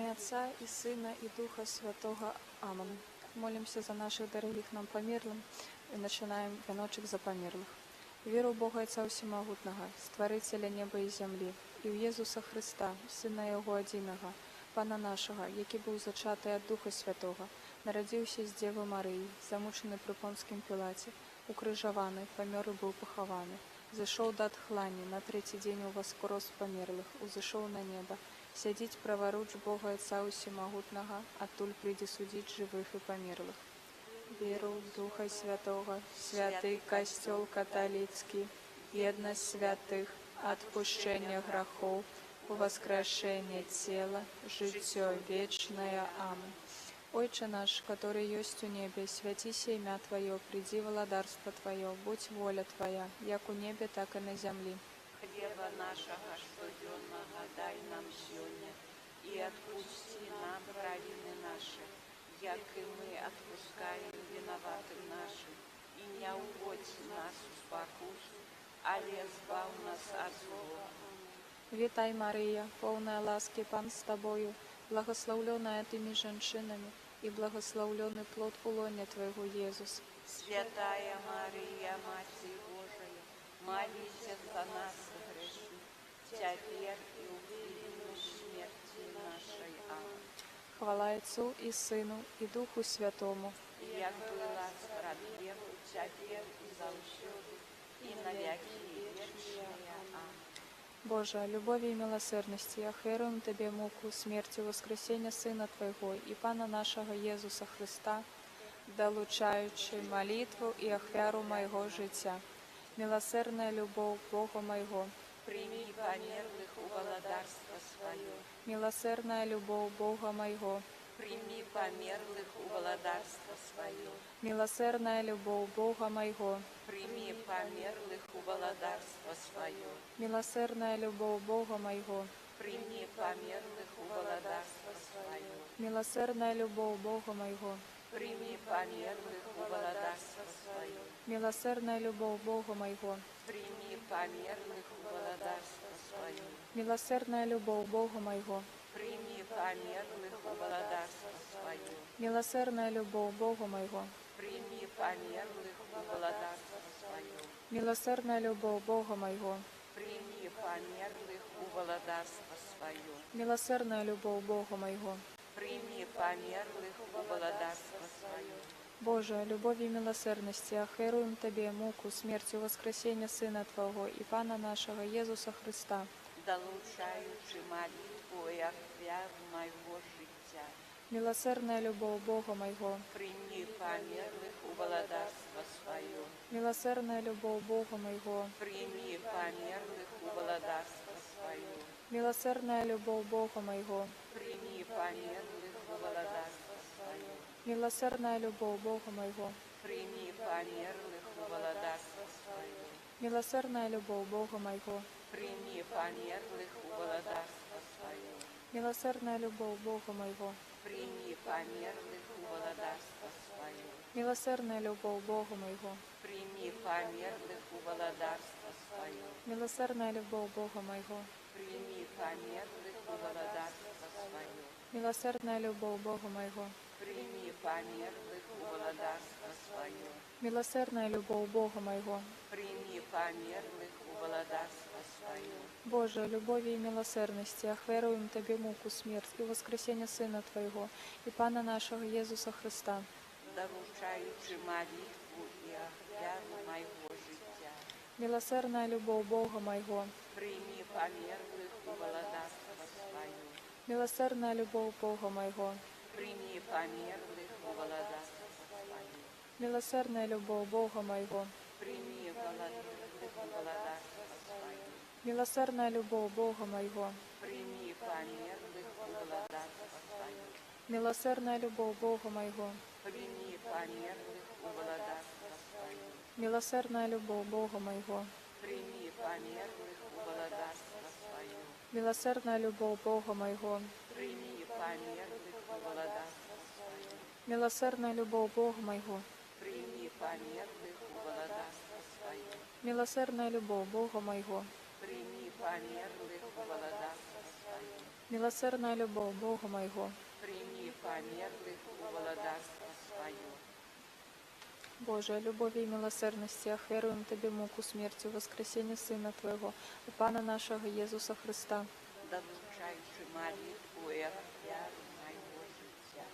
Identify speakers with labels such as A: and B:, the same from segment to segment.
A: імя Отца и Сына и Духа Святого. Аминь. Молимся за наших дорогих нам померлым и начинаем веночек за померлых. Віру в Бога Отця Всемогутного, Створителя неба і землі, і в Єсуса Христа, Сина Його одиного, Пана нашого, який був зачатий від Духа Святого, народився з Діви Марії, замучений при Понтськім Пілаті, укрижований, помер і був похований, зайшов до тхлані, на третій день воскрес померлих, узійшов на небо, сидить праворуч Бога Отця Всемогутного, оттуль прийде судить живих і померлих. Віру в Духа Святого, святий костел католицький, єдність святих, отпущення грехов, воскрешение тела, житье вечное. Аминь. Отче наш, который есть у небе, святися имя Твое, приди владарство Твое, будь воля Твоя, як у небе, так и на земле.
B: Хлеба нашего штоденного дай нам сегодня, и отпусти нам провины наши, як и мы отпускаем виноватым нашим, и не уводь нас в спокусу, але збав нас от злого.
A: Вітай, Марія, повна ласки, Пан з Тобою, благословленная Тими женщинами, и благословленный плод улоня Твоего, Иисус.
B: Святая Мария, Матерь Божия, молись за нас грешных, теперь и в годину смерти нашей. Аминь.
A: Хвала Отцу и Сыну и Духу Святому.
B: Як была справедлива, теперь и завсёды, и на веки вечные. Аминь.
A: Боже, любови и милосердности, охверуем Тебе муку, смерти, воскресения Сына Твоего и Пана нашего Иисуса Христа, долучаючи молитву и охвяру моего життя. Милосердная любовь Бога моего,
B: Прими померлых у владарства свое.
A: милосердная любовь Бога моего,
B: Прими померлых у владарства свое.
A: милосердная любовь Бога моего,
B: Прими померлых у владарства свое.
A: милосердная любовь Бога моего,
B: Прими померлых у владарства свое.
A: милосердная любовь Бога моего,
B: Прими померлых у владарства свое.
A: милосердная любовь Бога моего,
B: Прими померлых у владарства свое.
A: милосердная любовь Бога моего,
B: Прими померлых у владарства свое.
A: милосердная любовь Бога моего,
B: Прими померлых у владарства свое.
A: милосердная любовь Бога моего,
B: Прими померлых у владарства свое.
A: милосердная любовь Бога моего.
B: Прими померлых у владарства свое.
A: Боже, любовь и милосердности, охверуем Тебе муку, смерть и воскресения Сына Твоего и Пана нашего Иисуса Христа,
B: Долучаючи молитву и охвяру моего життя.
A: милосердная любовь Бога моего,
B: Прими померлых у владарства свое.
A: милосердная любовь Бога моего,
B: Прими померлых у владарства свое.
A: милосердная любовь Бога моего,
B: Прими померлых у владарства свое.
A: милосердная любовь Бога моего,
B: Прими померлых у владарства свое.
A: милосердная любовь Бога моего,
B: Прими померлых у владарства свое.
A: милосердная любовь Бога моего,
B: Прими померлых у владарства свое.
A: милосердная любовь Бога моего,
B: Прими померлых у владарства свое.
A: милосердная любовь Бога моего,
B: Прими померлых у владарства свое.
A: милосердная любовь Бога моего,
B: Прими померлых у владарства свое.
A: милосердная любовь Бога моего.
B: Прими померлых у владарства свое.
A: Боже, любови и милосердности, охверуем Тебе муку, смерть и воскресение Сына Твоего и Пана нашего Иисуса Христа,
B: Доручаючи молитву и охвяру моего життя.
A: милосердная любовь Бога моего,
B: Прими померлых у владарства свое.
A: милосердная любовь Бога моего,
B: Прими померлых у владарства свое.
A: милосердная любовь Бога моего,
B: Прими померлых у владарства свое.
A: милосердная любовь Бога моего,
B: Прими померлых у владарства свое.
A: милосердная любовь Бога моего,
B: Прими померлых у владарства свое.
A: милосердная любовь Бога моего,
B: Прими померлых у владарства свое.
A: милосердная любовь Бога моего,
B: Прими померлых у владарства свое.
A: милосердная любовь Бога моего,
B: Прими померлых у владарства свое.
A: милосердная любовь Бога моего,
B: Прими померлых у владарства свое.
A: Милосердная любовь Бога моего,
B: прими померлых у владарство свое.
A: Божия, любови и милосердности, охверуем Тебе муку смерти, воскресение Сына Твоего, и Пана нашего Иисуса Христа.
B: Долучаючи молитву и офяру моего життя.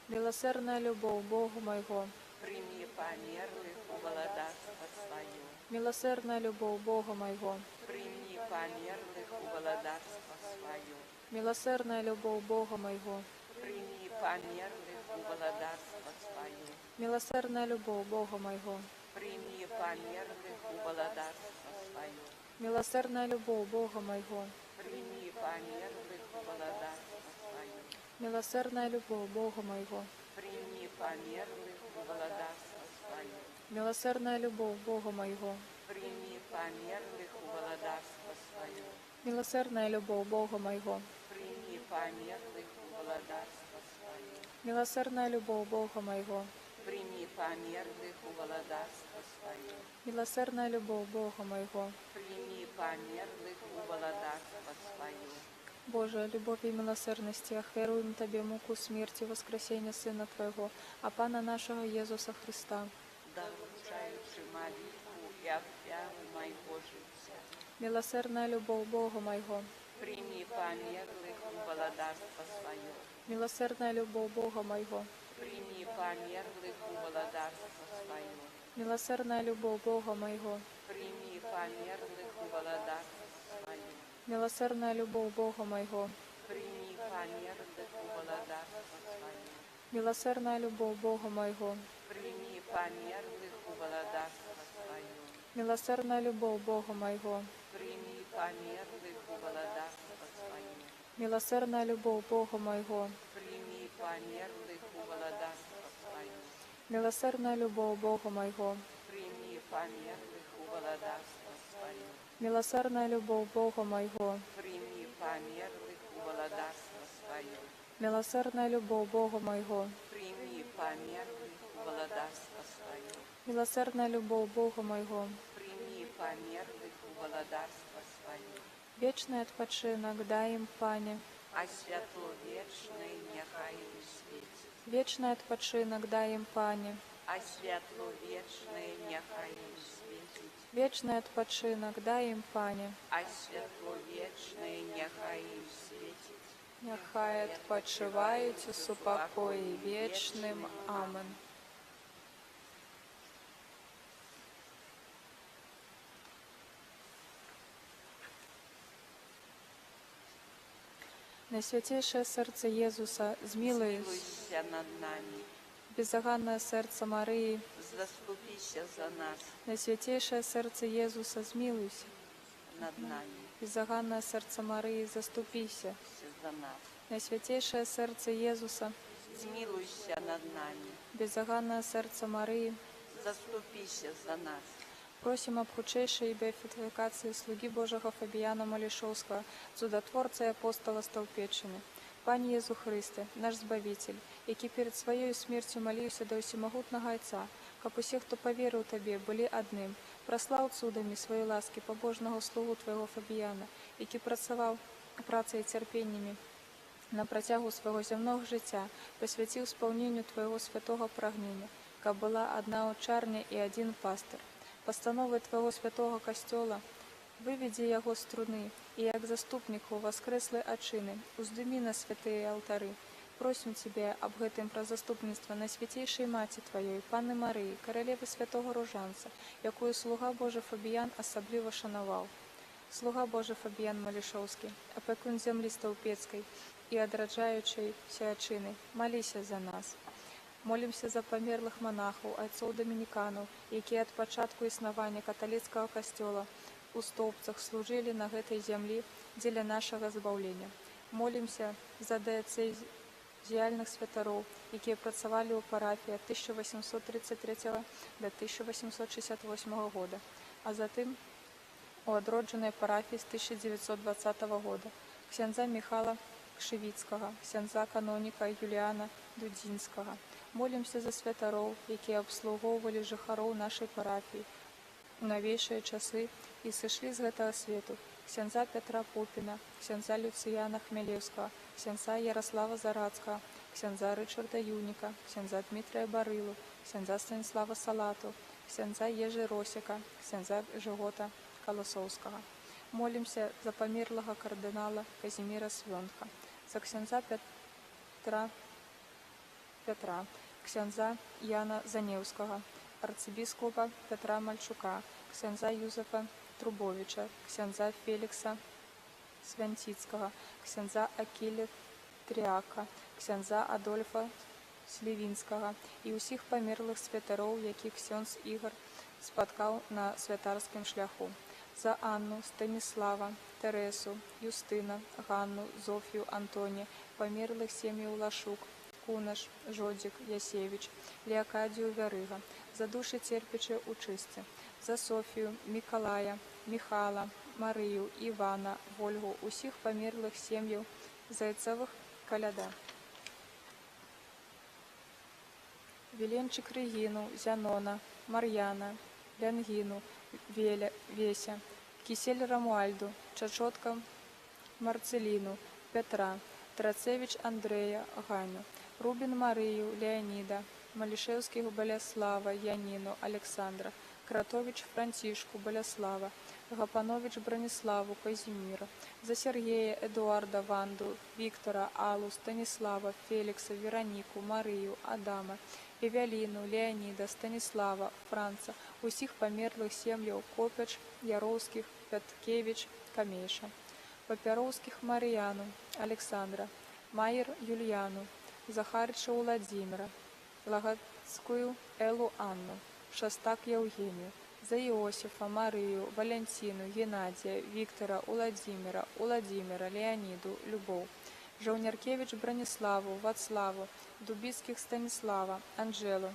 A: Милосердная любовь Бога моего,
B: Прими померлых у владарство свое.
A: милосердная любовь Бога моего,
B: Прими померлых у владарство свое.
A: милосердная любовь Бога моего,
B: Прими померлых у владарство свое.
A: милосердная любовь Бога моего,
B: Прими померлых у владарство свое.
A: милосердная любовь Бога моего,
B: Прими померлых у владарство свое.
A: милосердная любовь Бога моего,
B: Прими померлых у владарство свое.
A: милосердная любовь Бога моего,
B: Прими померлых у владарство свое.
A: милосердная любовь Бога моего,
B: Прими померлых у владарство свое.
A: милосердная любовь Бога моего,
B: Прими померлых у владарство свое.
A: милосердная любовь Бога моего.
B: Прими померлых у владарство свое.
A: Божия, любовь и милосердности, охверуем Тебе муку смерти, воскресения Сына Твоего, а Пана нашего Иисуса Христа.
B: Долучаючи молитву и офяру моего життя.
A: Милосердная любовь Бога моего,
B: Прими померлых у владарство свое.
A: милосердная любовь Бога моего,
B: Прими померлых у владарство свое.
A: милосердная любовь Бога моего,
B: Прими померлых у владарство свое.
A: милосердная любовь Бога моего,
B: Прими померлых у владарство свое.
A: милосердная любовь Бога моего,
B: Прими померлых у владарство свое.
A: милосердная любовь Бога моего,
B: Прими померлых у владарство свое.
A: милосердная любовь Бога моего,
B: Прими померлых у владарство свое.
A: милосердная любовь Бога моего,
B: Прими померлых у владарство свое.
A: милосердная любовь Бога моего,
B: Прими померлых у владарство свое.
A: милосердная любовь Бога моего,
B: Прими померлых у владарство свое.
A: милосердная любовь Бога моего,
B: Прими померлых у владарство свое.
A: вечный odpoczynek дай им, Пане,
B: А святло вечное нехай им світить.
A: вечный odpoczynek дай им, Пане,
B: А святло вечное нехай им світить.
A: вечный odpoczynek дай им, Пане,
B: А святло вечное нехай им світить.
A: нехай odpoczywaють у супокої вічним. Амен. Найсвятейшее серце Єзуса, змилуйся,
B: Змилуйся над нами,
A: бездоганное серце Марії,
B: заступися за нас,
A: найсвятейшее серце Єзуса, змилуйся,
B: над нами,
A: бездоганное серце Марії, заступися,
B: за нас.
A: найсвятейшее серце Єзуса,
B: Змилуйся над нами,
A: бездоганное серце Марії,
B: заступися за нас.
A: просим об худшейшей беатификации слуги Божьего Фабіяна Малішовського, чудотворца и апостола Столпеччини. Пане Єзу Христе, наш Збавитель, який перед Своєю смертью молився до всемогутного Отца, как усех, кто поверил Тебе, были одним, прослав судами своей ласки побожного слугу Твоего Фабіяна, який працював працею і терпіннями на протягу свого земного життя, посвятив сповненню Твоего святого прагнення, как була одна очарня і один пастир. Постанови Твоего святого костела, выведи Его струны, и як заступнику воскресли очины, уздыми на святые алтари. Просим Тебя об гэтым про заступництво Найсвятейшей Маті Твоей, Панны Марии, королевы святого Ружанца, якую слуга Божий Фабіян особливо шанував. Слуга Божий Фабіян Малішовський, опекун землі Столпецької і одраджаючої очини, молися за нас. Молимся за померлых монахов, отцов доминиканов, які от початку існування католицького костела у Стовпцах служили на гэтай землі дзеля нашага збаўлення. Молимся за діяльних святаров, які працавалі ў парафіі ад 1833 до 1868 года, а затым у адроджанай парафіі з 1920 года, ксяндза Михала Кшывіцкага, ксяндза каноніка Юліана Дудзінскага. Молимся за святароў, якія абслугоўвалі жыхароў нашай парафіі у навейшыя часы і сышлі з гэтага свету, ксяндза Петра Попіна, ксяндза Люціяна Хмелевського, ксяндза Ярослава Зарацького, ксяндза Ричарда Юніка, ксяндза Дмитрія Барилу, ксяндза Станіслава Салату, ксяндза Єжи Росіка, ксяндза Жигота Колосовського. Молимся за померлого кардинала Казіміра Свьонтка, за ксяндза Петра, ксяндза Яна Заневського, арцибіскупа Петра Мальчука, ксяндза Юзефа Трубовича, ксяндза Фелікса Свянціцького, ксяндза Акілі Тріака, ксяндза Адольфа Слівінського і усіх померлих святароў, яких ксьондз Ігор спаткаў на святарскім шляху. За Анну, Станіслава, Тересу, Юстина, Ганну, Зофію, Антоні, померлих сім'яў Лашук, Кунаш, Жодзік, Ясевич, Леокадію Вярыга, за душі терпячі у чисті, за Софію, Миколая, Михала, Марию, Івана, Вольгу, усіх померлих сім'яў Зайцевих Коляда. Віленчик Регіну, Зянона, Мар'яна, Лянгіну, Веся, Кисель Рамуальду, Чачотка Марцеліну, Петра, Трацевич Андрея, Ганю, Рубін Марию, Леоніда, Малішевських Боляслава, Яніну, Александра, Кратович Франтишку, Боляслава, Гапанович Брониславу, Казимира, за Сергея, Эдуарда, Ванду, Виктора, Аллу, Станислава, Феликса, Веронику, Марию, Адама, Евелину, Леонида, Станислава, Франца, усіх померлих сім'яў Копяч, Яроўскіх, Пяткевич, Камейша, Папяроўскіх Марияну, Александра, Майер Юльяну, Захарыча Владимира, Лагацкую Элу Анну, Шастак Евгению, за Иосифа, Марию, Валентину, Геннадия, Виктора, Владимира, Леониду, Любовь, Жаўняркевич Брониславу, Вацлаву, Дубицких Станислава, Анжелу,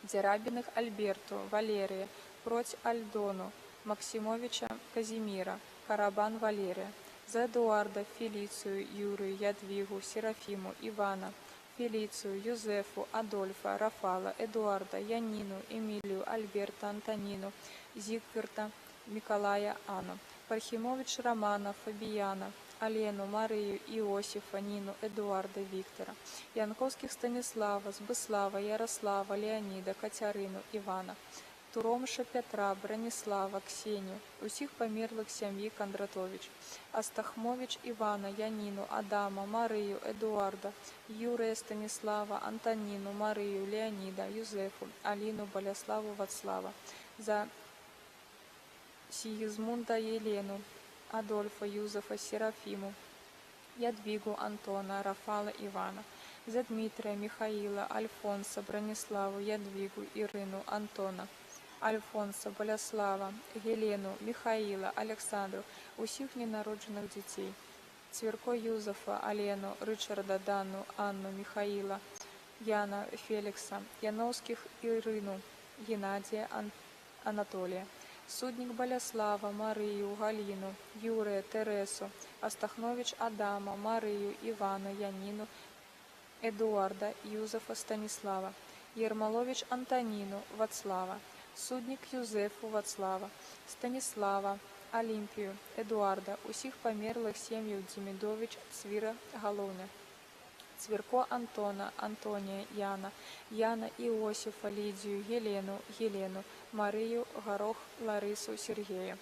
A: Дзярабиных Альберту, Валерия, Проть Альдону, Максимовича Казимира, Карабан Валерия, за Эдуарда, Фелицию, Юрию, Ядвигу, Серафиму, Ивана, Фелицию, Юзефу, Адольфа, Рафала, Эдуарда, Янину, Эмилию, Альберта, Антонину, Зигферта, Миколая, Анну, Пархимович Романа, Фабияна, Алену, Марию, Иосифа, Нину, Эдуарда, Виктора, Янковских Станислава, Збыслава, Ярослава, Леонида, Катерину, Ивана, Туромша Петра, Бронислава, Ксению, усіх померлих сім'ї Кондратович, Астахмович Ивана, Янину, Адама, Марию, Эдуарда, Юрия Станислава, Антонину, Марию, Леонида, Юзефу, Алину, Боляславу, Вацлава, за Сигизмунда Елену, Адольфа, Юзефа, Серафиму, Ядвигу, Антона, Рафала, Ивана, за Дмитрия, Михаила, Альфонса, Брониславу, Ядвигу, Ирину, Антона, Альфонса, Боляслава, Елену, Михаила, Александру, усіх ненароджених дітей, Цвірко Юзефа, Алену, Ричарда, Данну, Анну, Михаила, Яна, Феликса, Яновских, Ирину, Геннадия, Анатолия, Судник Боляслава, Марию, Галину, Юрия, Тересу, Астахнович Адама, Марию, Ивана, Янину, Эдуарда, Юзефа, Станислава, Ермолович Антонину, Вацлава, Судник Юзефу, Вацлава, Станислава, Олимпию, Эдуарда, усіх померлих сім'яў Демидович, Цвира, Головня, Цвірко Антона, Антония, Яна, Иосифа, Лидию, Елену, Марию, Горох, Ларису, Сергея,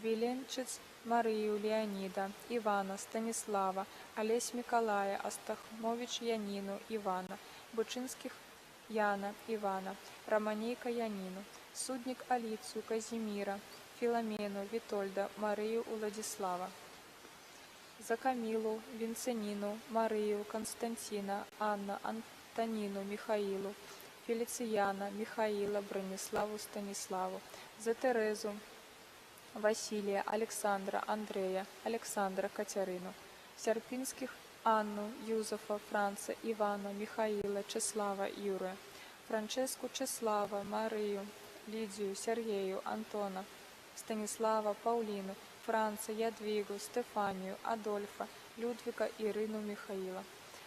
A: Виленчиц, Марию, Леонида, Ивана, Станислава, Олесь Миколая, Астахмович Янину, Ивана, Бучинских Яна, Ивана, Романейка Янину, Судник Алицию, Казимира, Филомену, Витольда, Марию, Владислава, за Камилу, Винценину, Марию, Константина, Анна, Антонину, Михаилу, Фелицияна, Михаила, Брониславу, Станиславу, за Терезу, Василия, Александра, Андрея, Александра, Катерину, Серпинских, Анну, Юзефа, Франца, Ивана, Михаила, Чеслава, Юрия, Франческу, Чеслава, Марию, Лидию, Сергею, Антона, Станислава, Паулину, Франца, Ядвигу, Стефанию, Адольфа, Людвига, Ирину, Михаила,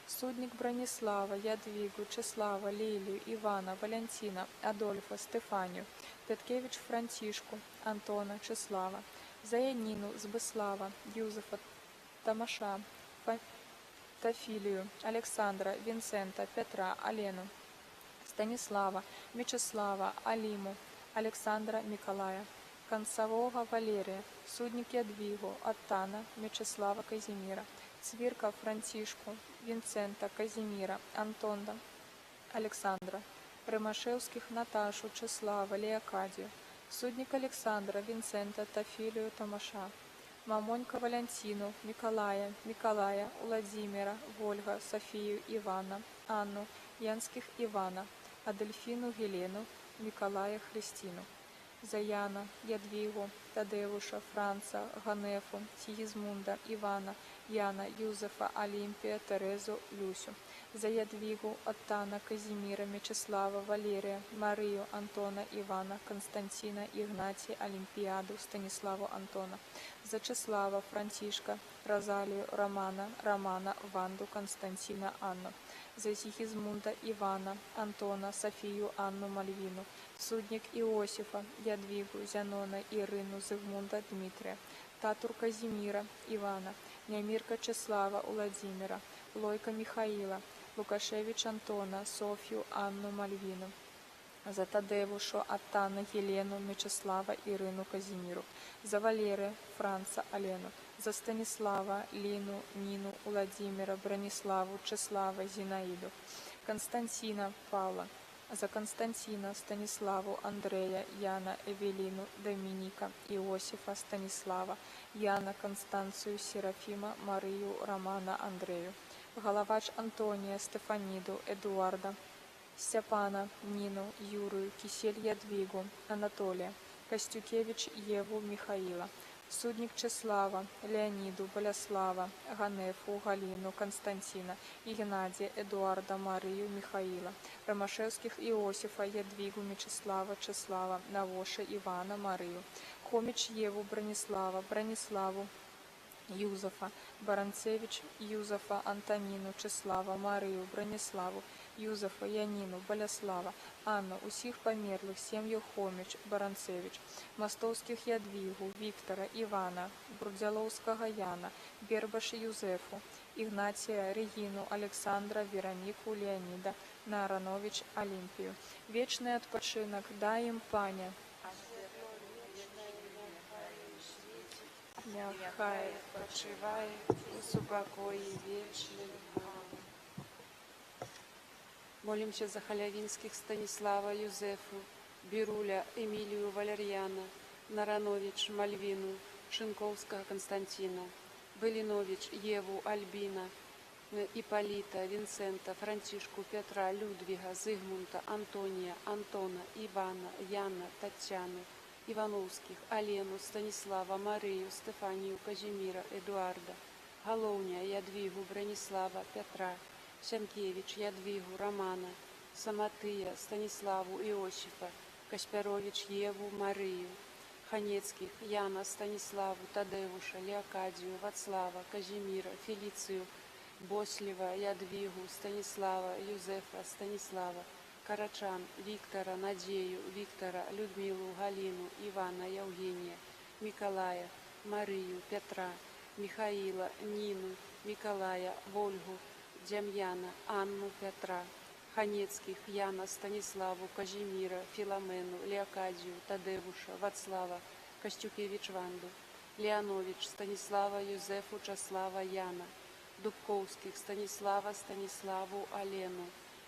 A: Судник Бронислава, Ядвигу, Чеслава, Лилию, Ивана, Валентина, Адольфа, Стефанию, Петкевич Франтишку, Антона, Чеслава, За Яніну, Збислава, Юзефа, Тамаша, Тафілію, Олександра, Вінсента, Петра, Алену, Станіслава, Мячеслава, Аліму, Олександра, Миколая, Концового Валерія, Судник Ядвігу, Оттана, Мячеслава, Казіміра, Цвірка, Франтішку, Вінцента, Казіміра, Антонда, Олександра, Римашевських, Наташу, Чеслава, Леокадію, Судник Олександра, Вінцента, Тафілію, Тамаша, Мамонька, Валентину, Миколая, Владимира, Вольга, Софію, Івана, Анну, Янських Івана, Адельфіну, Гелену, Миколая, Христину, Заяна, Ядвігу, Тадевуша, Франца, Ганефу, Сігізмунда, Івана, Яна, Юзефа, Олімпія, Терезу, Люсю, за Ядвігу, Оттана, Казіміра, Мячеслава, Валерія, Марію, Антона, Івана, Константина, Ігнатія, Олімпіаду, Станіславу, Антона, за Чеслава, Франтішка, Розалію, Романа, Ванду, Константина, Анну, за Сігізмунда, Івана, Антона, Софію, Анну, Мальвіну, Судник Іосифа, Ядвігу, Зянона, Ірину, Зигмунда, Дмитрія, Татур Казіміра, Івана, Нямірка Чеслава, Владимира, Лойка Михаїла, Лукашевич Антона, Софію, Анну, Мальвіну, за Тадевушу, Оттана, Єлену, Мячеслава, Ірину, Казіміру, за Валерія, Франца, Алену, за Станіслава, Ліну, Ніну, Владимира, Брониславу, Чеслава, Зінаїду, Константина, Павла, за Константина, Станіславу, Андрея, Яна, Евеліну, Домініка, Іосифа, Станіслава, Яна, Констанцію, Серафіма, Марію, Романа, Андрею, Головач Антонія, Стефаніду, Едуарда, Степана, Ніну, Юрію, Кисель Ядвігу, Анатолія, Костюкевич Єву, Михаїла, Судник Чеслава, Леоніду, Боляслава, Ганефу, Галіну, Константина, Ігнатія, Едуарда, Марію, Михаїла, Ромашевських Іосифа, Ядвігу, Мячеслава, Чеслава, Навоша, Івана, Марію, Хоміч Єву, Брониславу, Юзефа, Баранцевич Юзефа, Антоніну, Чеслава, Марію, Брониславу, Юзефа, Яніну, Боляслава, Анну, усіх померлих, сім'ю Хоміч, Баранцевич, Мостовських Ядвігу, Віктора, Івана, Брудзяловського Яна, Бербаш Юзефу, Ігнатія, Регіну, Олександра, Вероніку, Леоніда, Наранович, Олімпію. Вічний відпочинок дай їм, Паня.
B: Нехай почиває у супокої вічний. Молимся за Халявинских Станислава, Юзефу, Бируля, Эмилию, Валерьяна, Наранович, Мальвину, Шинковского Константина, Белинович, Еву, Альбина, Ипполита, Винсента, Франтишку, Петра, Людвига, Зигмунта, Антония, Антона, Ивана, Яна, Татьяны, Ивановских, Алену, Станислава, Марию, Стефанию, Казимира, Эдуарда, Головня, Ядвигу, Бронислава, Петра, Сянкевич, Ядвигу, Романа, Самотыя, Станиславу, Иосифа, Каспярович, Еву, Марию, Ханецких, Яна, Станиславу, Тадевуша, Леокадию, Вацлава, Казимира, Фелицию, Бослева, Ядвигу, Станислава, Юзефа, Станислава, Карачан, Виктора, Надею, Виктора, Людмилу, Галину, Ивана, Евгения, Миколая, Марию, Петра, Михаила, Нину, Миколая, Вольгу, Демьяна, Анну, Петра, Ханецких, Яна, Станиславу, Казимира, Филомену, Леокадию, Тадевуша, Вацлава, Костюкевич Ванду, Леонович, Станислава, Юзефу, Часлава, Яна, Дубковских, Станислава, Станиславу, Алену,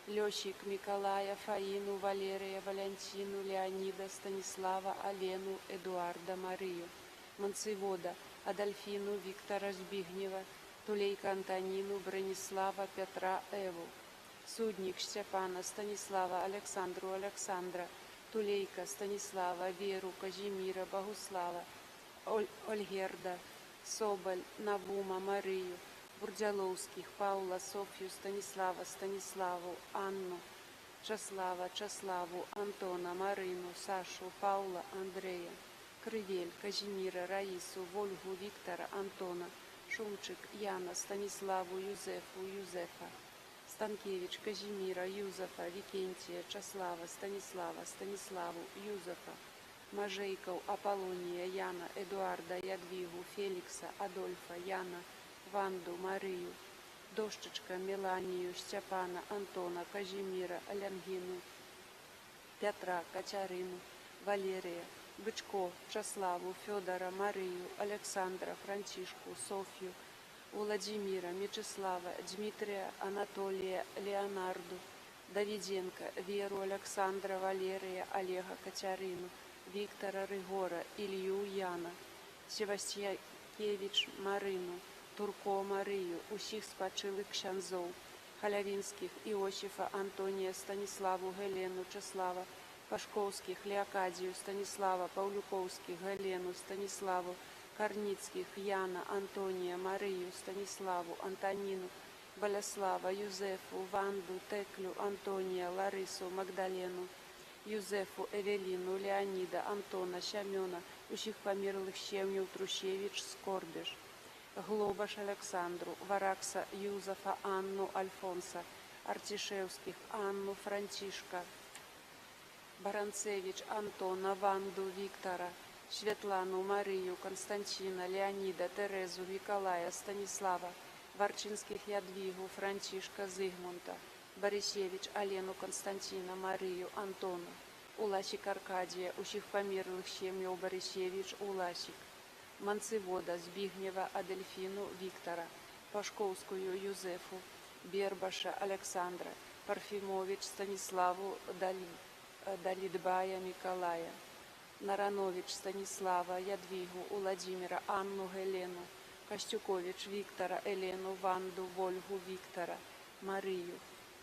B: Лёщик, Миколая, Фаину, Валерия, Валентину, Леонида, Станислава, Алену, Эдуарда, Марию, Манцевода, Адольфину, Виктора Збигнева, Тулейка Антонину, Бронислава, Петра, Эву, Судник, Степана, Станислава, Александру, Александра, Тулейка, Станислава, Веру, Казимира, Богуслава, Ольгерда, Соболь, Навума, Марию, Бурдяловских, Паула, Софью, Станислава, Станиславу, Анну, Часлава, Чаславу, Антона, Марину, Сашу, Паула, Андрея, Крывель, Казимира, Раису, Вольгу, Виктора, Антона, Шумчик, Яна, Станиславу, Юзефу, Юзефа, Станкевич, Казимира, Юзефа, Викентия, Часлава, Станислава, Станиславу, Юзефа, Мажейкаў, Аполлонія, Яна, Эдуарда, Ядвігу, Фелікса, Адольфа, Яна, Ванду, Марію, Дошчачка, Меланію, Степана, Антона, Казіміра, Лянгіну, Петра, Катерину, Валерія, Бичко, Чаславу, Федора, Марію, Олександра, Франчишку, Софію, Владимира, Мечислава, Дмитрия, Анатолия, Леонарду, Давиденко, Веру, Александра, Валерия, Олега, Катерину, Виктора, Ригора, Илью, Яна, Севастьякевич, Марину, Турко, Марію, усіх спочилих ксяндзов, Халявінських, Іосифа, Антонія, Станіславу, Гелену, Чеслава, Пашковських, Леокадію, Станіслава, Павлюковських, Гелену, Станіславу, Карніцьких, Яна, Антонія, Марію, Станіславу, Антоніну, Боляслава, Юзефу, Ванду, Теклю, Антонія, Ларису, Магдалену, Юзефу, Евеліну, Леоніда, Антона, Щамьона, усіх померлих щемнів, Трущевич, Скорбіш, Глобаш Олександру, Варакса, Юзефа, Анну, Альфонса, Артішевських, Анну, Франчишка, Баранцевич, Антона, Ванду, Віктора, Светлану, Марію, Константина, Леоніда, Терезу, Миколая, Станіслава, Варчинських, Ядвігу, Франчишка, Зигмунта, Борисевич, Алену, Константина, Марію, Антона, Уласик, Аркадія, усіх померлих щемнів, Борисевич, Уласик, Манцевода, Збігнєва, Адельфіну, Віктора, Пашковськую, Юзефу, Бербаша, Олександра, Парфімович, Станіславу, Далідбая, Миколая, Наранович, Станіслава, Ядвігу, Владимира, Анну, Гелену, Костюкович, Віктора, Елену, Ванду, Вольгу, Віктора, Марію,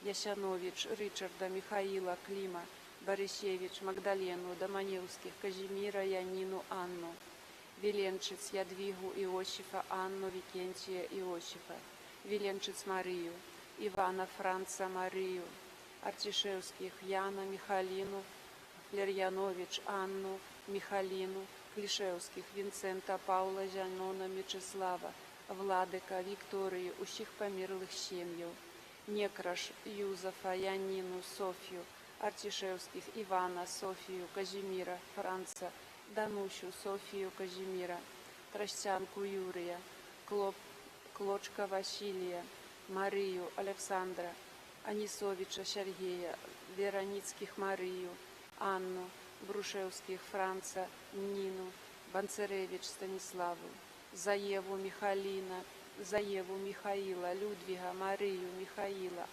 B: Ясянович, Ричарда, Михаїла, Клима, Борисевич, Магдалену, Доманевських, Казіміра, Яніну, Анну, Віленчиць, Ядвігу, Іосифа, Анну, Вікентія, Іосифа, Віленчиць, Марію, Івана, Франца, Марію, Артішевських, Яна, Михаліну, Лер'янович, Анну, Михаліну, Клішевських, Вінцента, Павла, Жанона, Мечислава, Владика, Вікторію, усіх померлих сім'їв, Некраш, Юзефа, Яніну, Софію, Артішевських, Івана, Софію, Казіміра, Франца, Данусю, Софію, Казіміра, Тростянку, Юрія, Клочка, Василія, Марію, Олександра, Анісовича, Сергія, Вероніцьких, Марію, Анну, Брушевських, Франца, Ніну, Банцеревич, Станіславу, Заєву, Михаліна, Заєву, Михаїла, Людвіга, Марію, Михаїла,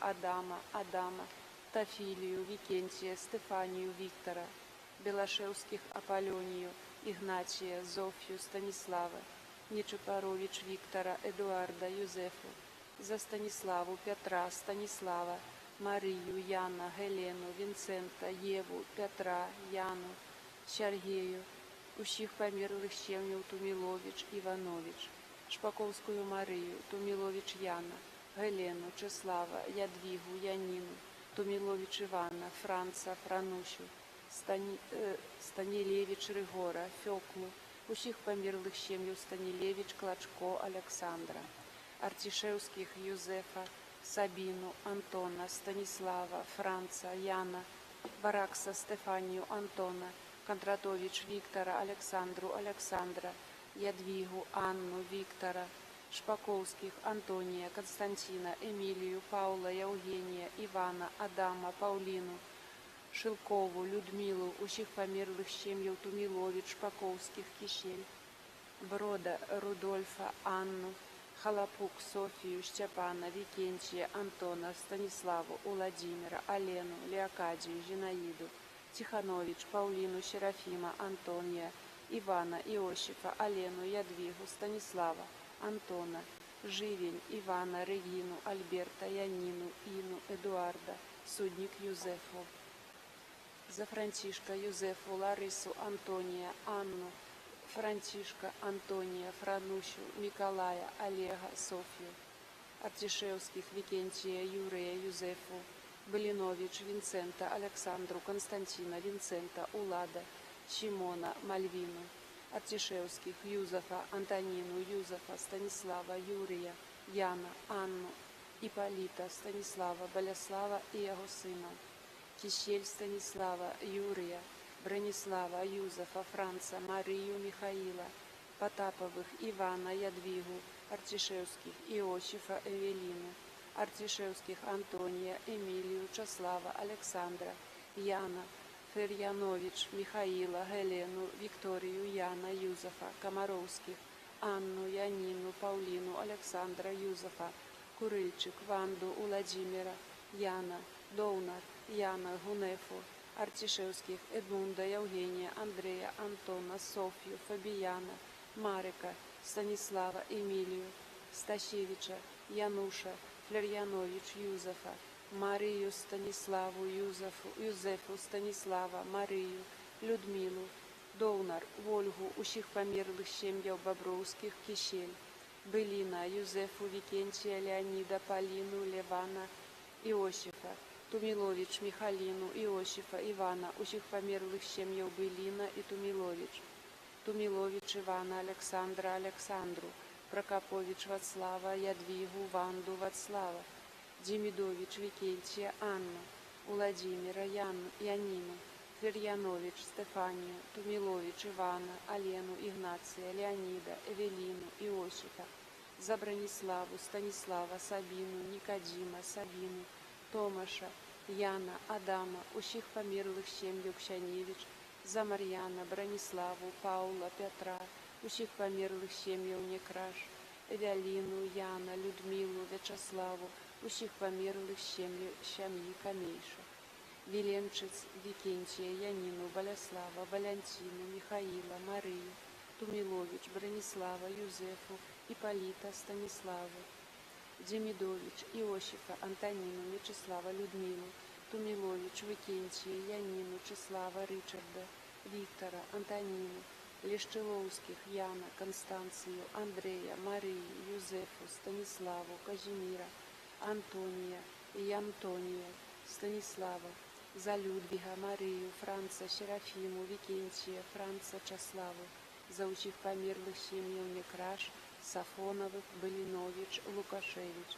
B: Адама, Тафілію, Вікентія, Стефанію, Віктора, Белашевських, Аполлонію, Ігнатія, Зофію, Станіслава, Нечипорович, Віктора, Едуарда, Юзефу, за Станіславу, Петра, Станіслава, Марію, Яна, Гелену, Вінцента, Єву, Петра, Яну, Сергію, усіх померлих щемнів, Тумілович, Іванович, Шпаковську Марію, Тумілович Яна, Гелену, Чеслава, Ядвігу, Яніну, Тумілович Івана, Франца, Франусю, Станілевич Ригора, Фьоклу, усіх померлих щемнів, Станілевич, Клочко, Олександра, Артішевських, Юзефа, Сабіну, Антона, Станіслава, Франца, Яна, Варакса, Стефанію, Антона, Кондратович, Віктора, Олександру, Олександра, Ядвігу, Анну, Віктора, Шпаковських, Антонія, Константина, Емілію, Паула, Євгенія, Івана, Адама, Пауліну, Шилкову, Людмилу, усіх померлих щем'їв, Тумілович, Шпаковських, Кишель, Брода, Рудольфа, Анну, Халапук, Софію, Степана, Вікентія, Антона, Станіславу, Владимира, Алену, Леокадію, Зінаїду, Тиханович, Пауліну, Серафіма, Антонія, Івана, Іосифа, Алену, Ядвігу, Станіслава, Антона, Живень, Івана, Регіну, Альберта, Яніну, Іну, Едуарда, Судник, Юзефу, за Францишка, Юзефу, Ларису, Антонія, Анну, Францишка, Антонія, Франусю, Миколая, Олега, Софію, Артішевських, Вікентія, Юрія, Юзефу, Белінович, Вінцента, Олександру, Константина, Вінцента, Улада, Шимона, Мальвіну, Артішевських, Юзефа, Антоніну, Юзефа, Станіслава, Юрія, Яна, Анну, Іполіта, Станіслава, Боляслава і його сина, Кишель, Станіслава, Юрія, Бронислава, Юзефа, Франца, Марию, Михаила, Потаповых, Ивана, Ядвигу, Артишевских, Иосифа, Эвелину, Артишевских, Антония, Эмилию, Часлава, Александра, Яна, Ферьянович, Михаила, Гелену, Викторию, Яна, Юзефа, Комаровских, Анну, Янину, Паулину, Александра, Юзефа, Курильчик, Ванду, Владимира, Яна, Доунар, Яна, Гунефу, Артишевских, Эдмунда, Евгения, Андрея, Антона, Софью, Фабияна, Марика, Станислава, Эмилию, Стасевича, Януша, Флерьянович, Юзефа, Марию, Станиславу, Юзефу, Станислава, Марию, Людмилу, Доунар, Вольгу, усіх померлих сім'яв Бобровських, Кишель, Беліна, Юзефу, Викентия, Леонида, Полину, Левана, Иосифа, Тумилович, Михалину, Иосифа, Ивана, усіх померлих сім'яв Беліна і Тумилович, Тумилович, Ивана, Александра, Александру, Прокопович, Вацлава, Ядвигу, Ванду, Вацлава, Демидович, Викентия, Анну, Владимира, Янину, Ферьянович, Стефанию, Тумилович, Ивана, Алену, Игнация, Леонида, Эвелину, Иосифа, за Брониславу, Станислава, Сабину, Никодима, Сабину, Томаша, Яна, Адама, усіх померлих сім'яв Ксяневич, за Мар'яна, Брониславу, Паула, Петра, усіх померлих сім'яв Некраш, Эвелину, Яна, Людмилу, Вячеславу, усіх померлих сім'ї Камейша, Виленчиц, Викентия, Янину, Болеслава, Валентину, Михаила, Марию, Тумилович, Бронислава, Юзефу, Ипполита, Станиславу, Демидович, Иосифа, Антонину, Мечислава, Людмилу, Тумилович, Викентия, Янину, Числава, Ричарда, Виктора, Антонину, Лещеловских, Яна, Констанцию, Андрея, Марию, Юзефу, Станиславу, Казимира, Антония и Антония, Станислава, за Людвига, Марию, Франца, Серафиму, Викентия, Франца, Чаславу, за усіх померлих сім'яв Некраш, Сафоновых, Белинович, Лукашевич,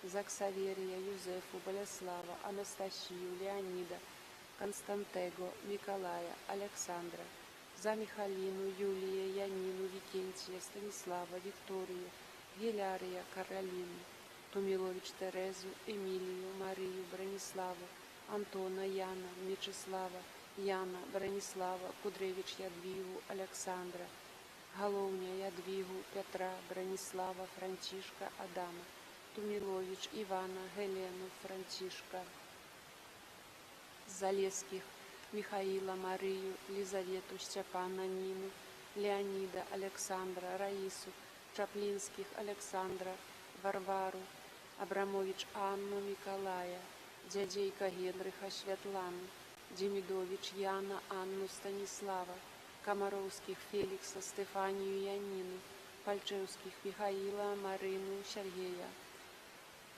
B: за Ксаверия, Юзефу, Болеслава, Анастасию, Леонида, Константего, Николая, Александра, за Михалину, Юлия, Янину, Викентия, Станислава, Викторию, Гелярия, Каролину, Тумилович, Терезу, Эмилию, Марию, Брониславу, Антона, Яна, Мечислава, Яна, Бронислава, Кудревич, Ядвигу, Александра, Головня, Ядвигу, Петра, Бронислава, Франтишка, Адама, Тумилович, Ивана, Гелену, Франтишка, Залесских, Михаила, Марию, Лизавету, Степана, Нину, Леонида, Александра, Раису, Чаплинских, Александра, Варвару, Абрамович, Анну, Николая, Дядейка Генриха, Светлану, Демидович, Яна, Анну, Станислава, Комаровских, Феликса, Стефанию, Янину, Пальчевских, Михаила, Марину, Сергея,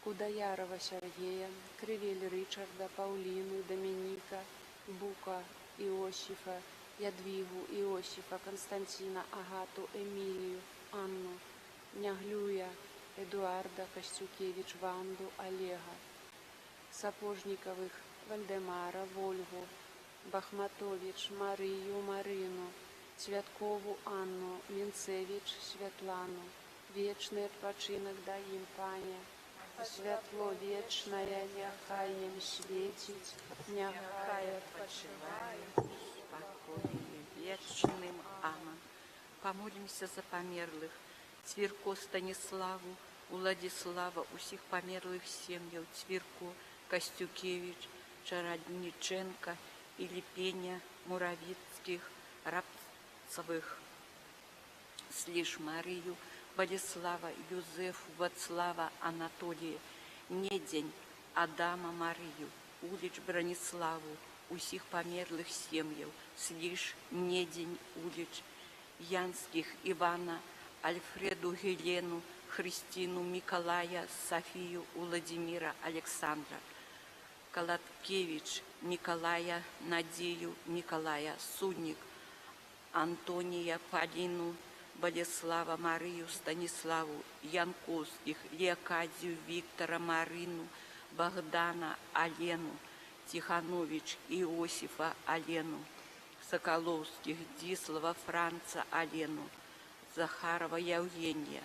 B: Кудаярова, Сергея, Кривель, Ричарда, Паулину, Доминика, Бука, Иосифа, Ядвигу, Иосифа, Константина, Агату, Эмилию, Анну, Няглюя, Эдуарда, Костюкевич, Ванду, Олега, Сапожниковых, Вальдемара, Вольгу, Бахматович, Марию, Марину, Святкову, Анну, Мінцевич, Святлану. Вечный отпочинок дай им, Пане, святло вечное, нехай им светить, нехай
C: Почиваю в покое вечным. Амон. Помолимся за померлых. Цвірко Станиславу, Владислава, усіх померлих сім'яв, Цвірко, Костюкевич, Чародниченко и Липеня, Муравицких, Рабцевых, Слиш Марию, Болеслава, Юзефу, Вацлава, Анатолия, Недень, Адама, Марию, Улич, Брониславу, усіх померлих сім'яв, Слиш, Недень, Улич, Янских, Ивана, Альфреду, Гелену, Христину, Миколая, Софию, Владимира, Александра, Колоткевич, Николая, Надею, Николая, Судник, Антония, Полину, Болеслава, Марию, Станиславу, Янковских, Леокадию, Виктора, Марину, Богдана, Алену, Тиханович, Иосифа, Алену, Соколовских Дислава Франца Алену, Захарова Евгения,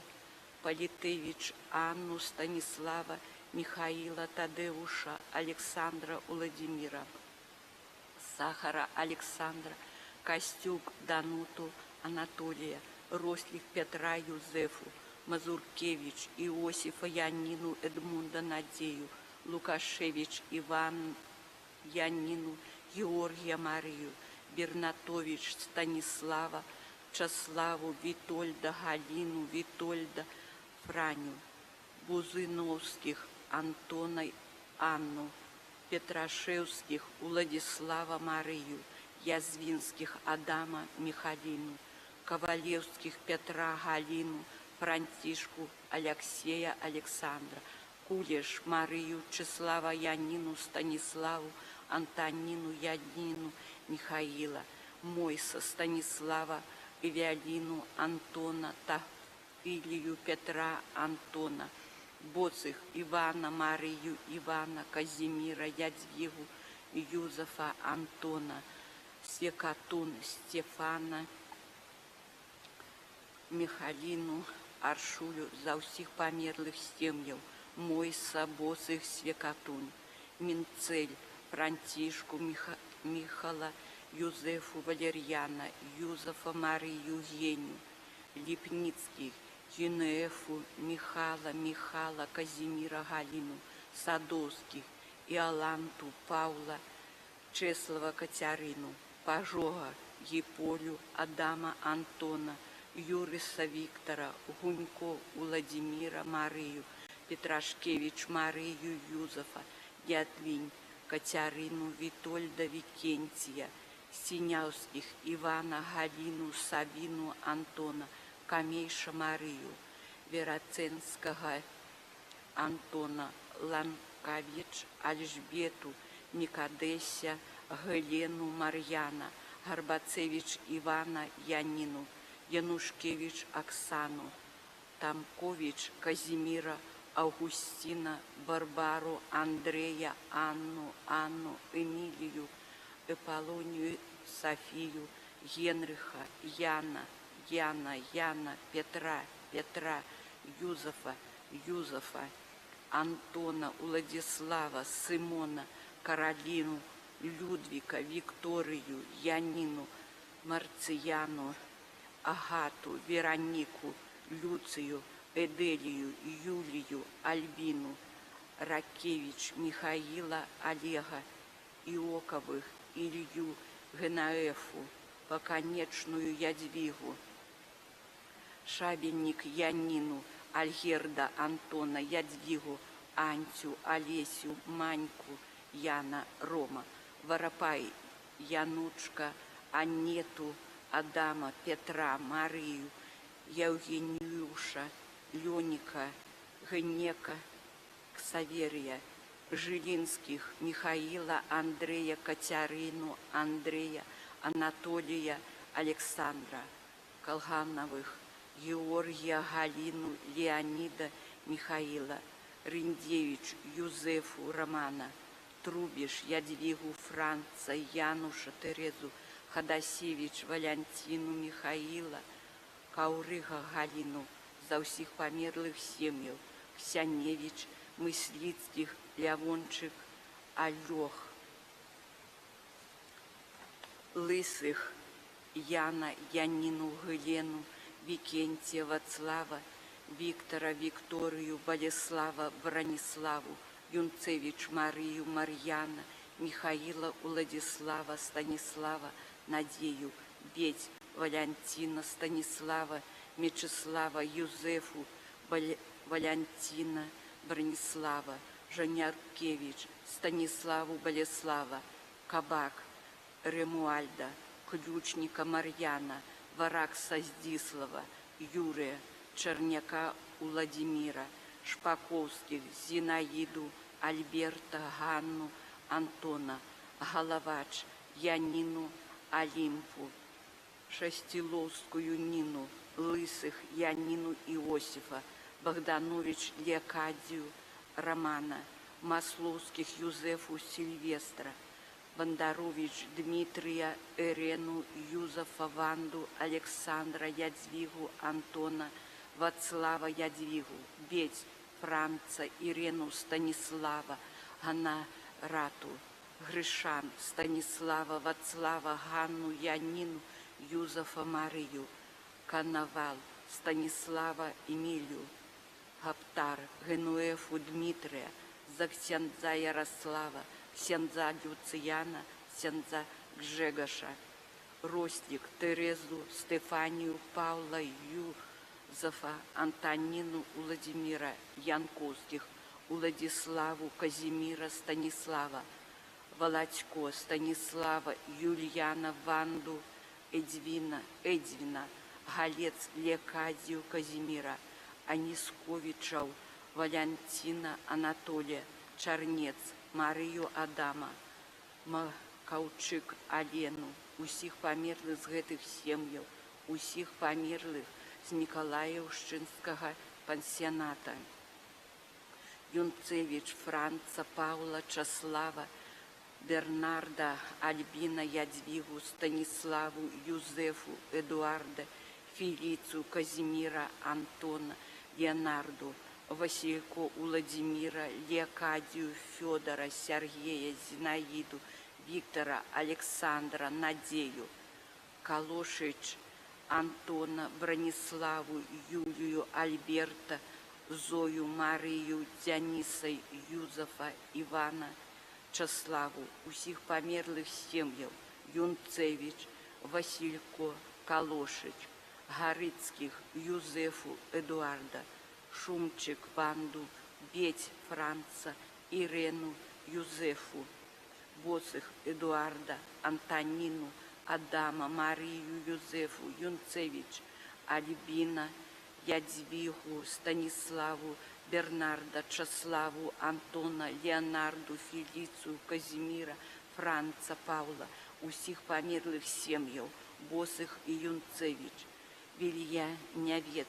C: Политевич Анну Станислава, Михаила Тадеуша, Александра Владимира, Сахара Александра, Костюк Дануту Анатолия, Рослих Петра Юзефу, Мазуркевич Иосифа Янину Эдмунда Надею, Лукашевич Иван Янину Георгия Марию, Бернатович Станислава, Чаславу Витольда, Галину Витольда, Франю, Бузыновских Антона Анну, Петрашевских Владислава Марию, Язвинских Адама Михалину, Ковалевских Петра Галину, Франтишку Алексея Александра, Кулеш Марию, Числава Янину, Станиславу, Антонину Янину, Михаила, Мойса Станислава, Эвиалину Антона, Тафилию Петра Антона, Боцих Ивана Марию Ивана, Казимира Ядвигу, Юзефа Антона, Свекатун Стефана, Михалину Аршулю за всіх померлих сім'яв, Мойса Боцих Свекатун, Минцель Франтишку Михала, Юзефу Валерьяна, Юзефа Марию Евгению, Липницких, Генеефу Михала, Казимира Галину, Садовских, Иоланту Павла, Чеслова Катерину, Пажога Еполю Адама Антона, Юриса Виктора, Гунько Владимира Марию, Петрашкевич Марию Юзефа, Дятвинь Катерину Витольда Викентия, Синявских Ивана Галину Савину Антона, Камейша Марию, Вероценского Антона, Ланкович Альжбету, Никодеся Гелену Марьяна, Горбацевич Ивана Янину, Янушкевич Оксану, Тамкович Казимира Августина, Барбару Андрея, Анну, Эмилию, Эполонию Софию, Генриха, Яна, Петра, Юзефа, Антона, Владислава, Симона, Каролину, Людвика, Викторию, Янину, Марцияну, Агату, Веронику, Люцию, Эделию, Юлию, Альбину, Ракевич, Михаила, Олега, Иоковых, Илью, Генаэфу, Поконечную Ядвигу, Шабельник Янину, Альгерда Антона, Ядвигу, Антю, Олесю, Маньку, Яна, Рома, Воропай, Янучка, Аннету, Адама, Петра, Марию, Евгениюша, Леника, Гнека, Ксаверия, Жилинских, Михаила, Андрея, Катерину, Андрея, Анатолия, Александра, Колгановых, Георгия, Галину, Леонида, Михаила, Риндевич, Юзефу, Романа, Трубиш, Ядвигу, Франца, Януша, Терезу, Ходосевич, Валентину, Михаила, Каурыга, Галину, за всіх померлих сім'їв, Ксяневич, Мыслицких, Лявончик, Альох, Лысых, Яна, Янину, Гелену, Викентия, Вацлава, Виктора, Викторию, Болеслава, Брониславу, Юнцевич, Марию, Марьяна, Михаила, Владислава, Станислава, Надею, Бедь, Валентина, Станислава, Мечислава, Юзефу, Валентина, Бронислава, Жаняркевич, Станиславу, Болеслава, Кабак, Ремуальда, Ключника Марьяна, Варакса Здислава, Юрия, Черняка Владимира, Шпаковских, Зинаиду, Альберта, Ганну, Антона, Головач, Янину, Олимпу, Шестиловскую Нину, Лысых, Янину Иосифа, Богданович Леокадию, Романа, Масловских Юзефу Сильвестра, Бондарович Дмитрия, Ирену, Юзефа, Ванду, Александра, Ядвигу, Антона, Вацлава, Ядвигу, Беть, Франца, Ирену, Станислава, Ганна, Рату, Гришан, Станислава, Вацлава, Ганну, Янину, Юзефа, Марию, Коновал, Станислава, Емілію, Гаптар, Генуефу, Дмитрия, за ксяндза Ярослава, ксяндза Люцияна, ксяндза Гжегоша, Ростик, Терезу, Стефанию, Павла, Юзефа, Антонину, Владимира, Янковских, Владиславу, Казимира, Станислава, Володько, Станислава, Юльяна, Ванду, Эдвина, Галец, Лекадию, Казимира, Анисковичев, Валентина, Анатолия, Чарнец, Марию Адама, Макаўчык, Алену, усіх памерлых з гэтых сем'яў, усіх памерлых з Мікалаеўшчынскага пансіяната. Юнцевич, Франца, Паула, Часлава, Бернарда, Альбина, Ядвигу, Станиславу, Юзефу, Эдуарда, Фелицию, Казимира, Антона, Леонарду, Василько, Владимира, Леокадию, Федора, Сергея, Зинаиду, Виктора, Александра, Надею, Калошич, Антона, Брониславу, Юлию, Альберта, Зою, Марию, Дениса, Юзефа, Ивана, Чаславу, усіх памерлых сем'яў, Юнцевич, Василько, Калошич, Гарыцких, Юзефу, Эдуарда, Шумчик, Ванду, Беть, Франца, Ирену, Юзефу, Босых, Эдуарда, Антонину, Адама, Марию, Юзефу, Юнцевич, Альбина, Ядвигу, Станиславу, Бернарда, Чаславу, Антона, Леонарду, Фелицию, Казимира, Франца, Павла, усіх памерлых сем'яў, Босых і Юнцевич, Вілья, Нявец,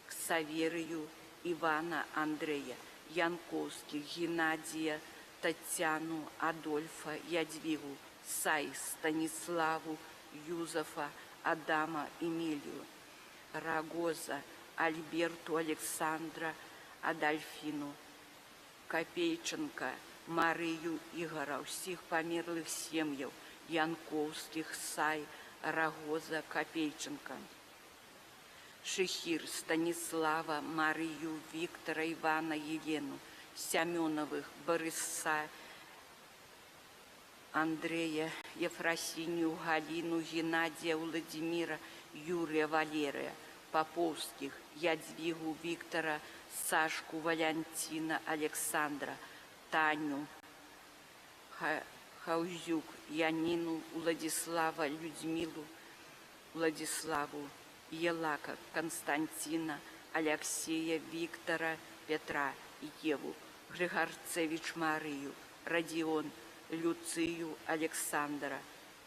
C: Ксаверию, Ивана, Андрея, Янковских, Геннадия, Татьяну, Адольфа, Ядвигу, Сай, Станиславу, Юзефа, Адама, Емілію, Рагоза, Альберту, Александра, Адольфину, Копейченко, Марию, Игора, усіх памерлых сем'яў, Янковских, Сай, Рагоза, Копейченко, Шехир, Станислава, Марию, Виктора, Ивана, Елену, Семеновых, Бориса, Андрея, Ефросинию, Галину, Геннадия, Владимира, Юрия, Валерия, Поповских, Ядвигу, Виктора, Сашку, Валентина, Александра, Таню, Хаузюк, Янину, Владислава, Людмилу, Владиславу, Елака, Константина, Алексея, Виктора, Петра, Еву, Григорцевич, Марию, Родион, Люцию, Александра,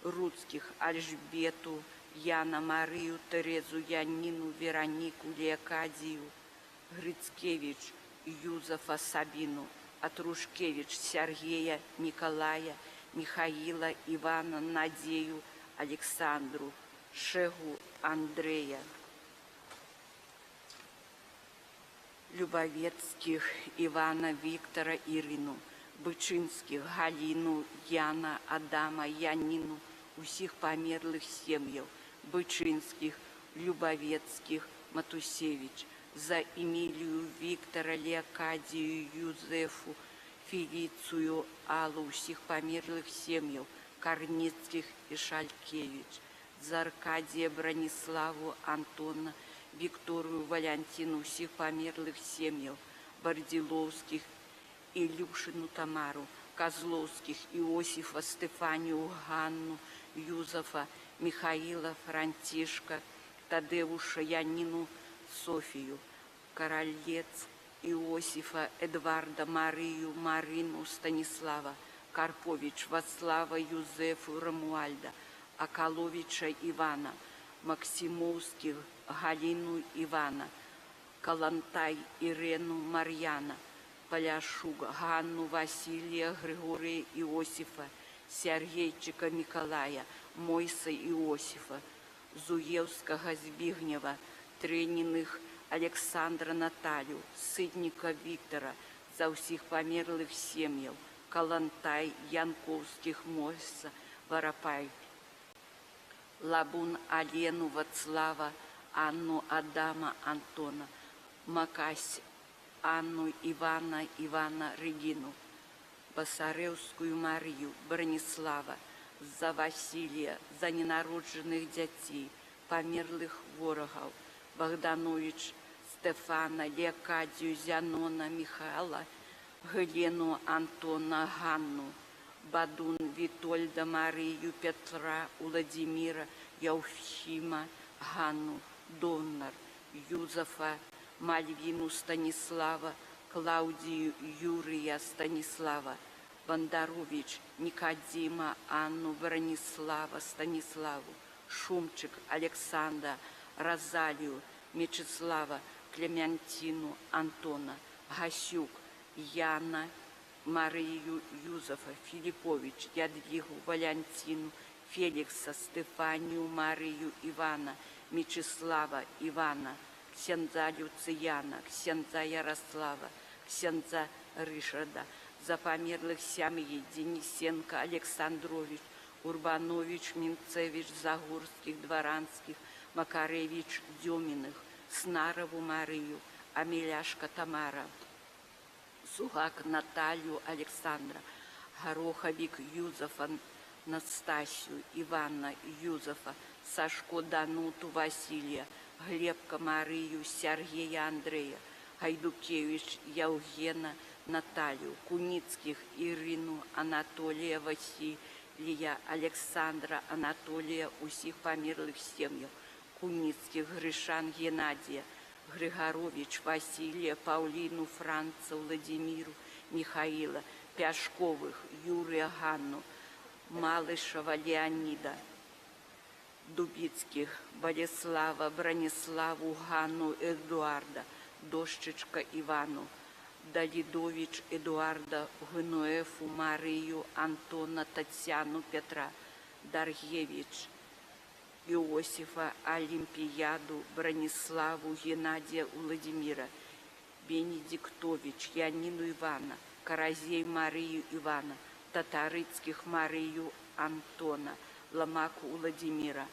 C: Рудских, Альжбету, Яна, Марию, Терезу, Янину, Веронику, Леокадию, Грицкевич, Юзефа, Сабину, Атрушкевич, Сергея, Николая, Михаила, Ивана, Надею, Александру, Шегу, Андрея, Любовецких, Ивана, Виктора, Ирину, Бычинских, Галину, Яна, Адама, Янину, усіх памерлых сем'яў, Бычинских, Любовецких, Матусевич, за Емілію, Виктора, Леокадию, Юзефу, Фелицию, Аллу, усіх памерлых сем'яў, Корницких и Шалькевич, за Аркадия, Брониславу, Антона, Викторию, Валентину, усіх памерлых сем'яў, Бардиловских, Илюшину, Тамару, Козловских, Иосифа, Стефанию, Ганну, Юзефа, Михаила, Франтишка, Тадеуша, Янину, Софию, Королец, Иосифа, Эдварда, Марию, Марину, Станислава, Карпович, Вацлава, Юзефу, Рамуальда, Акаловича, Ивана, Максимовских, Галину, Ивана, Калантай, Ирену, Марьяна, Поляшук, Ганну, Василия, Григория, Иосифа, Сергейчика Миколая, Мойса Иосифа, Зуевского Збигнева, Трениных Александра Наталью, Сытника Виктора, за всіх померлих сім'їв, Калантай, Янковских Мойса, Воропай, Лабун Алену Вацлава, Анну Адама Антона, Макась Анну Ивана Регину, Басаревскую Марию, Бронислава, за Василия, за ненароджених дітей, померлих ворогів, Богданович Стефана, Леокадію, Зянона, Михайла, Гелену, Антона, Ганну, Бадун, Витольда, Марию, Петра, Владимира, Яуфима, Ганну, Доннер, Юзефа, Мальвину, Станислава, Клаудию, Юрия, Станислава, Бондарович, Никодима, Анну, Бронислава, Станиславу, Шумчик, Александра, Розалию, Мечислава, Клементину, Антона, Гасюк, Яна, Марию, Юзефа, Филиппович, Ядвигу, Валентину, Феликса, Стефанию, Марию, Ивана, Мечислава, Ивана, ксенза Люцияна, ксенза Ярослава, ксенза Ришарда, за померлых сямьи Денисенко, Александрович, Урбанович, Минцевич, Загорских, Дворанских, Макаревич, Деминых, Снарову Марию, Амеляшка Тамара, Сугак Наталью Александра, Гороховик Юзефа, Настасью, Ивана Юзефа, Сашко Дануту Василия, Глебка Марию, Сергея Андрея, Гайдукевич Евгена Наталью, Куницких Ирину, Анатолия Василия, Александра Анатолия, усіх померлых семьях, Куницких Гришан Геннадия, Григорович Василия, Паулину Франца, Владимиру Михаила, Пяшковых Юрия Ганну, Малышева Леонида, Дубицких Болеслава, Брониславу, Ганну Эдуарда, Дощечка Ивану, Далидович Эдуарда, Генуэфу Марию, Антона, Татьяну, Петра, Дарьевич Иосифа, Олимпияду, Брониславу, Геннадия, Владимира, Бенедиктович, Янину Ивана, Каразей Марию Ивана, Татарыцких Марию Антона, Ломаку Владимира,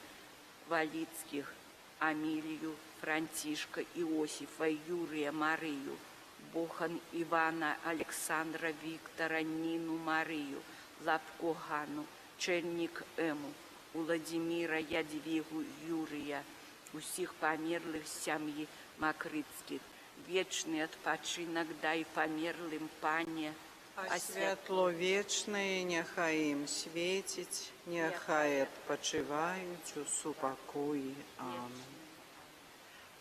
C: Валицких Амилию, Франтишка Иосифа, Юрия Марию, Бохан Ивана, Александра Виктора, Нину Марию, Лапко Гану, Черник Эму, Владимира Ядвигу Юрия, усіх померлих сям'ї Макрицьких. Вечный odpoczynek дай померлым, Пане,
D: А святло вечное, нехай им светить, нехай отпочивають у супокої. Амінь.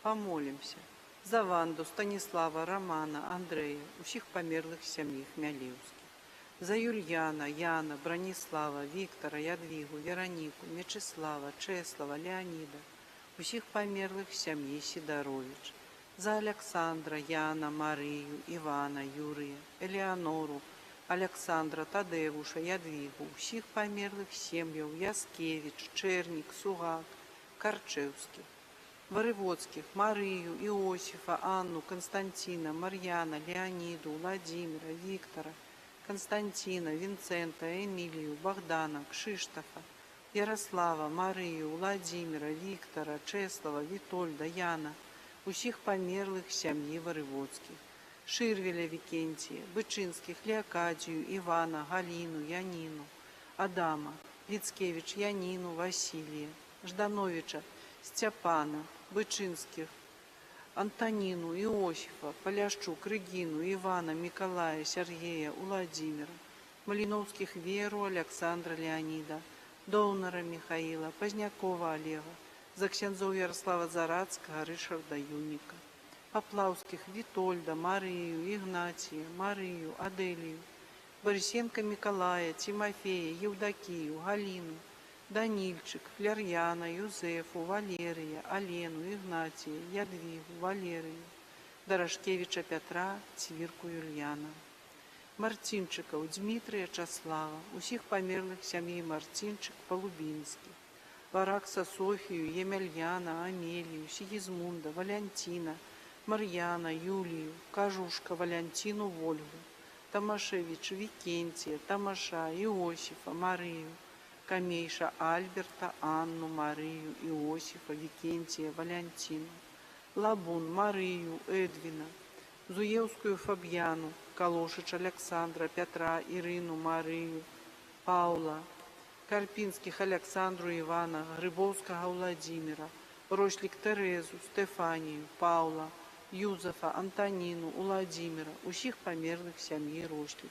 D: Помолимся за Ванду, Станислава, Романа, Андрея, усіх померлих сім'ї Хмелівських, за Юльяна, Яна, Бронислава, Віктора, Ядвігу, Вероніку, Мечислава, Чеслава, Леоніда, усіх померлих сім'ї Сидорович, за Александра, Яна, Марию, Ивана, Юрия, Элеонору, Александра, Тадевуша, Ядвигу, усіх померлих сім'їв Яскевич, Черник, Сугак, Карчевских, Вороводских, Марию, Иосифа, Анну, Константина, Марьяна, Леониду, Владимира, Виктора, Константина, Винцента, Эмилию, Богдана, Кшиштофа, Ярослава, Марию, Владимира, Виктора, Чеслава, Витольда, Яна, усіх померлих сім'ї Вороводських, Ширвеля Викентия, Бычинских, Леокадию, Ивана, Галину, Янину, Адама, Лицкевич, Янину, Василия, Ждановича, Степана, Бычинских, Антонину, Иосифа, Поляшчук, Регину, Ивана, Миколая, Сергея, Владимира, Малиновских Веру, Александра Леонида, Доунера Михаила, Позднякова Олега, за ксензов Ярослава Зарацкого, Ришарда Юника, Поплавских Витольда, Марию, Игнатия, Марию, Аделию, Борисенко Миколая, Тимофея, Евдокию, Галину, Данильчик, Флерьяна, Юзефу, Валерия, Алену, Игнатия, Ядвигу, Валерию, Дорошкевича Петра, Цвирку Юльяна. Марцінчыкаў Дмітрія Часлава, усіх памерлых сям'і Марцінчык Палубінскі, Варакса Софію, Емельяна, Амелію, Сігізмунда, Валянціна, Мар'яна, Юлію, Кажушка, Валянціну, Вольгу, Тамашевич, Вікентія, Тамаша, Іосифа, Марію, Камейша, Альберта, Анну, Марію, Іосифа, Вікентія, Валянціну, Лабун, Марію, Едвіна, Зуєўскую Фаб'яну, Калошыч Александра, Пятра, Ірыну, Марію, Паўла, Карпінскіх Александру Івана, Грибовскага Владимира, Рошлік Терезу, Стефанію, Паўла, Юзефа, Антоніну, Уладзіміра, усіх памерлых сям'і Рошлік,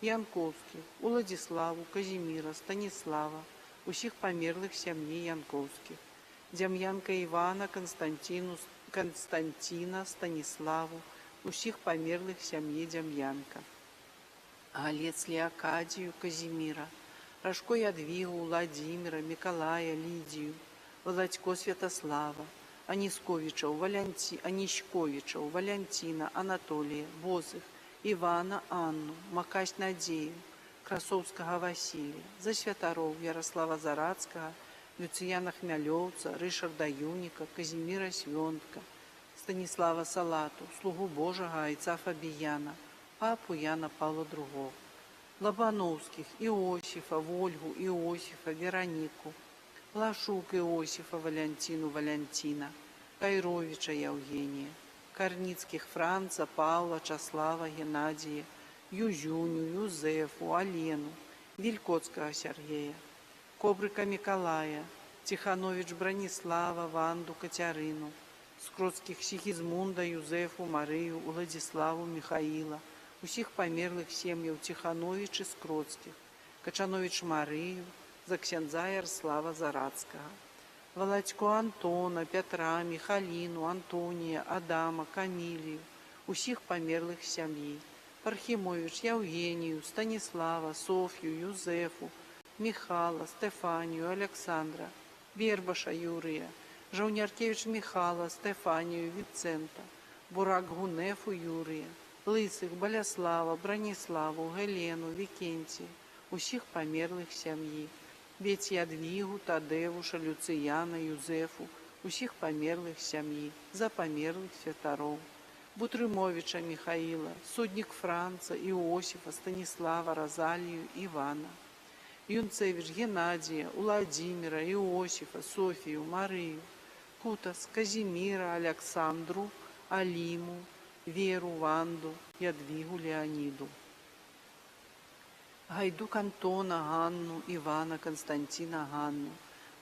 D: Янковскіх, Уладзіславу, Казіміра, Станіслава, усіх памерлых сям'і Янковскіх, Дзям'янка Івана, Константіна, Станіславу, усіх памерлых сям'і Дзям'янка, Галец Леокадію, Казіміра, Рашко Ядвігу, Владимира, Миколая, Лідію, Володько Святослава, Анісковичаў, Валянціна, Анатолія, Бозых, Івана, Анну, Макась Надзею, Красовскага Васілія, за святароў Ярослава Зарацкага, Люцыяна Хмялёўца, Рышарда Юніка, Казіміра Свёнтка, Станіслава Салату, слугу Божага Айца Фабіяна, папу Яна Павла II, Лобановских, Иосифа, Вольгу, Иосифа, Веронику, Лашук Иосифа, Валентину, Валентина, Кайровича Евгения, Корницких Франца, Павла, Часлава, Геннадия, Юзюню, Юзефу, Алену, Вилькотского Сергея, Кобрика Миколая, Тиханович Бронислава, Ванду, Катерину, Скротских Сигизмунда, Юзефу, Марию, Владиславу, Михаила, усіх памерлых сем'яў Тиханович і Скротскіх, Качанович Марію, за ксяндза Ярослава Зарацкага, Володько Антона, Петра, Михаліну, Антонія, Адама, Камілію, усіх памерлых сям'і, Пархімович Євгенію, Станіслава, Софію, Юзефу, Михала, Стефанію, Александра, Бербаша Юрія, Жаўняркевич Михала, Стефанію, Віцента, Бурак Гунефу Юрія, Лысых, Баляслава, Браніславу, Гелену, Вікенція, усіх памерлых сям'і, Бець Ядвігу, Тадевуша, Люцыяна, Юзефу, усіх памерлых сям'і, за памерлых святароў, Бутрымовича Михаила, Суднік Франца, Іосифа, Станіслава, Розалію, Івана, Юнцевич Геннадія, Владимира, Іосифа, Софію, Марію, Кутас, Казіміра, Александру, Аліму, Веру, Ванду, Ядвігу, Леоніду, Гайдук Антона, Ганну, Івана, Константина, Ганну,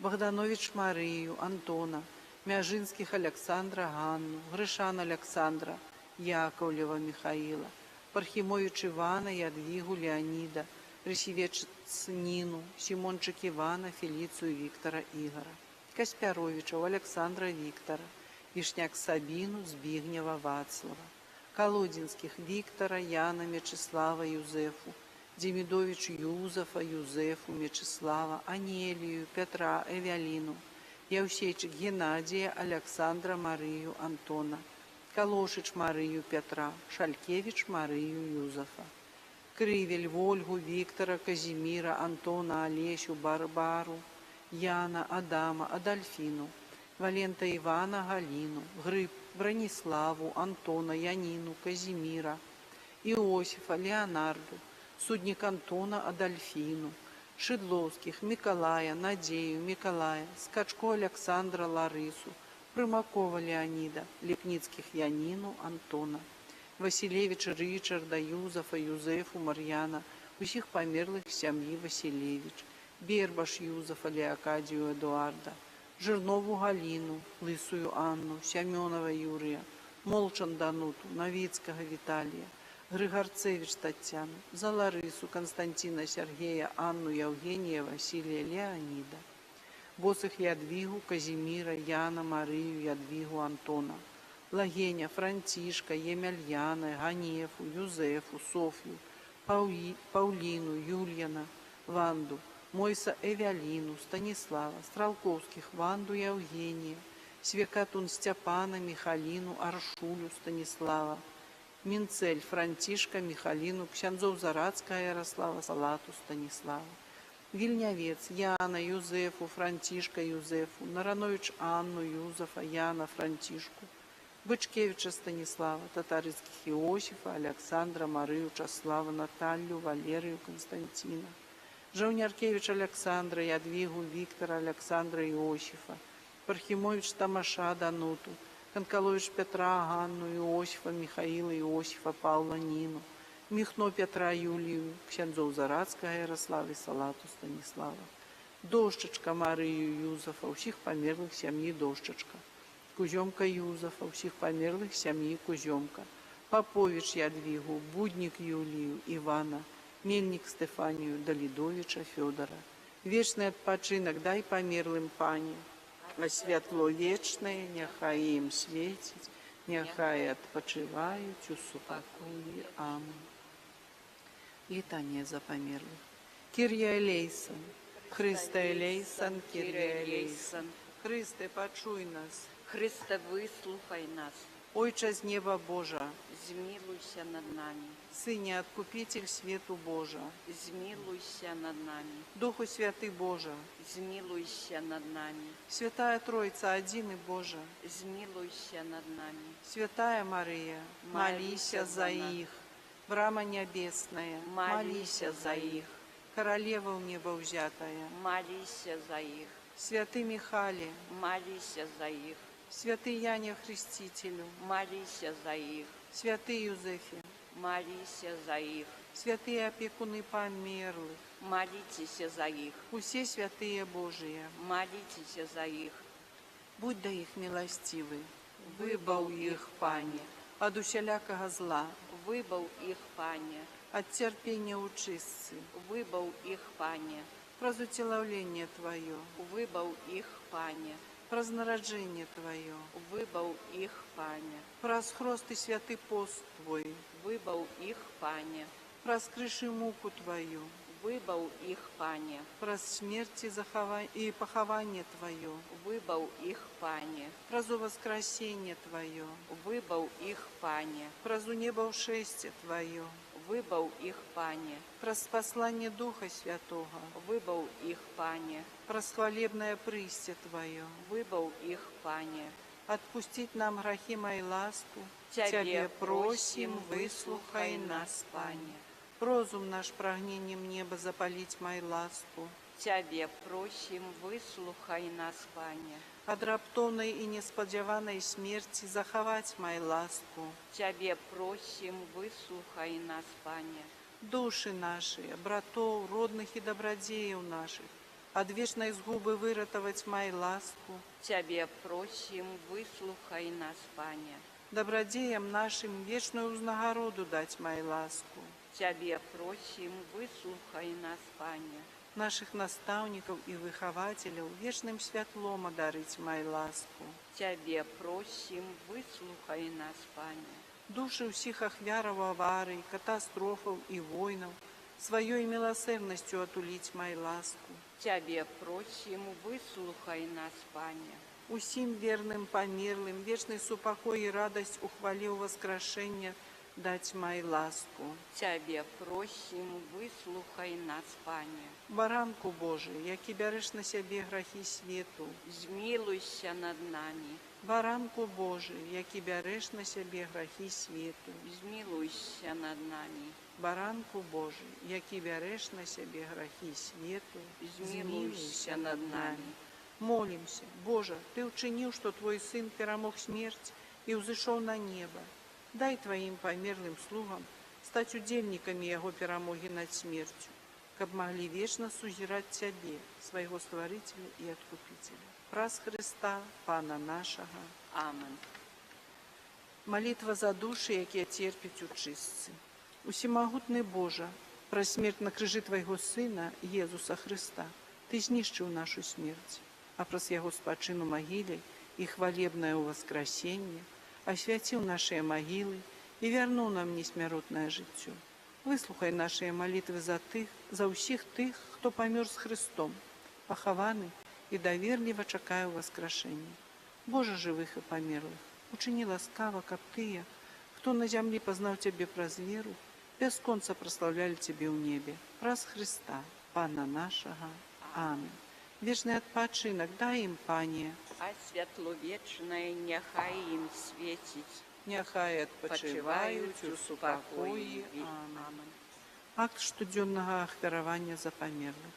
D: Богданович Марію, Антона, Мяжинских Александра, Ганну, Гришан Александра, Яковлева Михаила, Пархимович Ивана, Ядвигу Леонида, Ресевец Нину, Симончик Ивана, Фелицию Виктора Игора, Каспяровича Александра Виктора, Вишняк Сабину, Збигнева Вацлава, Колодинских Виктора, Яна, Мечислава, Юзефу, Демидович Юзефа, Юзефу, Мечислава, Анелию, Петра, Эвелину, Явсейчик Геннадия, Александра, Марию, Антона, Калошич Марию, Петра, Шалькевич Марию, Юзефа, Кривель, Вольгу, Виктора, Казимира, Антона, Олесю, Барбару, Яна, Адама, Адольфину, Валента Ивана, Галину, Гриб, Брониславу, Антона, Янину, Казимира, Иосифа, Леонарду, Судник Антона, Адольфину, Шедловских, Миколая, Надею, Миколая, Скачко Александра, Ларису, Примакова Леонида, Лепницких Янину, Антона, Василевича Ричарда, Юзефа, Юзефу, Марьяна, усіх памерлых сям'і Василевич, Бербаш Юзефа, Леокадию Эдуарда, Жирнову Галину, Лысую Анну, Семенова Юрия, Молчан Дануту, Новицкого Виталия, Григорцевич Татьяну, за Ларису, Константина Сергея, Анну, Евгения, Василия, Леонида, Босых Ядвигу, Казимира, Яна, Марию, Ядвигу, Антона, Лагеня, Франтишка, Емельяна, Ганефу, Юзефу, Софью, Паулину, Юльяна, Ванду, Мойса Эвелину, Станислава, Стралковских, Ванду, Евгения, Свекатун Степана, Михалину, Аршулю, Станислава, Мінцель Франтішка, Міхаліну, ксяндзов Зарацька Ярослава, Салату Станіслава, Вільнявець Яна, Юзефу, Франтішка Юзефу, Наранович Анну, Юзефа, Яна, Франтішку, Бичкевича Станіслава, Татарицьких Іосифа, Олександра, Марию, Часлава, Наталью, Валерію, Константина, Жовняркевич Олександра, Ядвігу, Віктора, Олександра, Іосифа, Пархімович Тамаша, Дануту, Канкалович Петра, Ганну, Іосифа, Михаїла, Іосифа, Павла, Ніну, Міхно Петра, Юлію, ксяндзов Зарацька Ярослава і Салату Станіслава, Дощечка Марію, Юзефа, усіх померлих сім'ї Дощечка, Кузьомка Юзефа, усіх померлих сім'ї Кузьомка, Попович Ядвігу, Будник Юлію, Івана, Мельник Стефанію, Далідовича Федора. Вічний відпочинок дай померлим, Пані, а світло вічне, нехай їм світить, нехай відпочивають у супокої. Амінь. Літання за померлих. Кир'я елейсон, Христе елейсон, Кир'я елейсон. Христе, почуй нас.
C: Христе, вислухай нас,
D: Ойче з неба Божа,
C: змилуйся над нами,
D: Сине, Откупитель свету Божа,
C: змилуйся над нами,
D: Духу Святый Божа,
C: змилуйся над нами,
D: Святая Троица, один и Божа,
C: змилуйся над нами.
D: Святая Мария, молися за их. Брама небесная, молися за их. Королева у неба взятая,
C: Молися за их,
D: Святый Михале,
C: молися за их,
D: Святый Яне Хрестителю,
C: молися за их,
D: Святый Юзефе,
C: молися за их,
D: святые опекуны померлых,
C: молитесь за их,
D: усе святые Божие,
C: молитесь за их,
D: будь да их милостивый, выбав их, Пане, от усялякого зла,
C: выбав их, Пане,
D: от терпения учистцы,
C: выбав их, Пане,
D: прозутеловление Твое,
C: выбав их, Пане,
D: прознароджение Твое,
C: выбав их, Пане,
D: просхрост и святый пост Твой,
C: выбав их, Пане,
D: проскрыши муку Твою,
C: выбав их, Пане,
D: про смерть и похование Твое,
C: выбав их, Пане,
D: про воскресение Твое,
C: выбав их, Пане,
D: про небошествие Твое,
C: выбав их, Пане,
D: про спаслание Духа Святого,
C: выбав их, Пане,
D: про хвалебное прыстие Твое,
C: выбав их, Пане.
D: отпустить нам грехи мои ласку,
C: Тебе просим, выслухай нас, Пане.
D: Розум наш прагнением неба запалить мой ласку,
C: Тебе просим, выслухай нас, Пане.
D: от раптовной и несподіваної смерти заховать мою ласку.
C: Тебе просим, выслухай нас, Пане.
D: Души наши, братов, родных и добродеев наших, от вечной згубы выратовать мою ласку.
C: Тебе просим, выслухай нас, Пане.
D: Добродеям нашим вечную узнагороду дать мою ласку.
C: Тебе просим, выслухай нас, Пане.
D: Наших наставников и выхователей вечным святлом одарить мою ласку.
C: Тебе просим, выслухай нас, Пане.
D: Души всех ахвяров аварий, катастрофов и войнов своей милосердностью отулить мою ласку.
C: Тебе просим, выслухай нас, Пане.
D: Усім верным померлым вечный супокой и радость ухвалив воскрешения дать мою ласку.
C: Тебе просим, выслухай нас, Пане.
D: Баранку Божий, який береш на себе грехи світу.
C: Змилуйся над нами,
D: Баранку Божий, який береш на себе грехи світу.
C: змилуйся над нами,
D: Баранку Божий, який береш на себе грехи світу.
C: змилуйся над нами.
D: Молимся, Боже, Ты учинил, что Твой Сын перемог смерть и взошел на небо. Дай Твоим померлым слугам стать удельниками Его перемоги над смертью, как могли вечно сузирать Тебе, Своего Створителя и Откупителя. Праз Христа, Пана нашего.
C: Амен.
D: Молитва за души, які терпять у чистці. Усімогутний Боже, про смерть на крижі Твоего Сина, Єзуса Христа, Ты знищив нашу смерть, а прос Его спочину могиле и хвалебное воскресение, освятил наши могилы и вернул нам несмиротное життя. Вислухай наші молитви за усіх тих, хто помер з Христом, похований і довірливо чекає воскрешення. Боже живих і померлих, учини ласкаво, каб тыя, Хто на зямлі пазнаў Цябе праз веру, бясконца праслаўлялі Цябе ў небе, праз Хрыста, Пана нашага. Амин. Вечны адпачынак дай ім, Пане,
C: А святло вечнае няхай ім свеціць.
D: няхай адпачываюць у супакоі. Амин. Акт штодзённага ахвяравання за памерлых.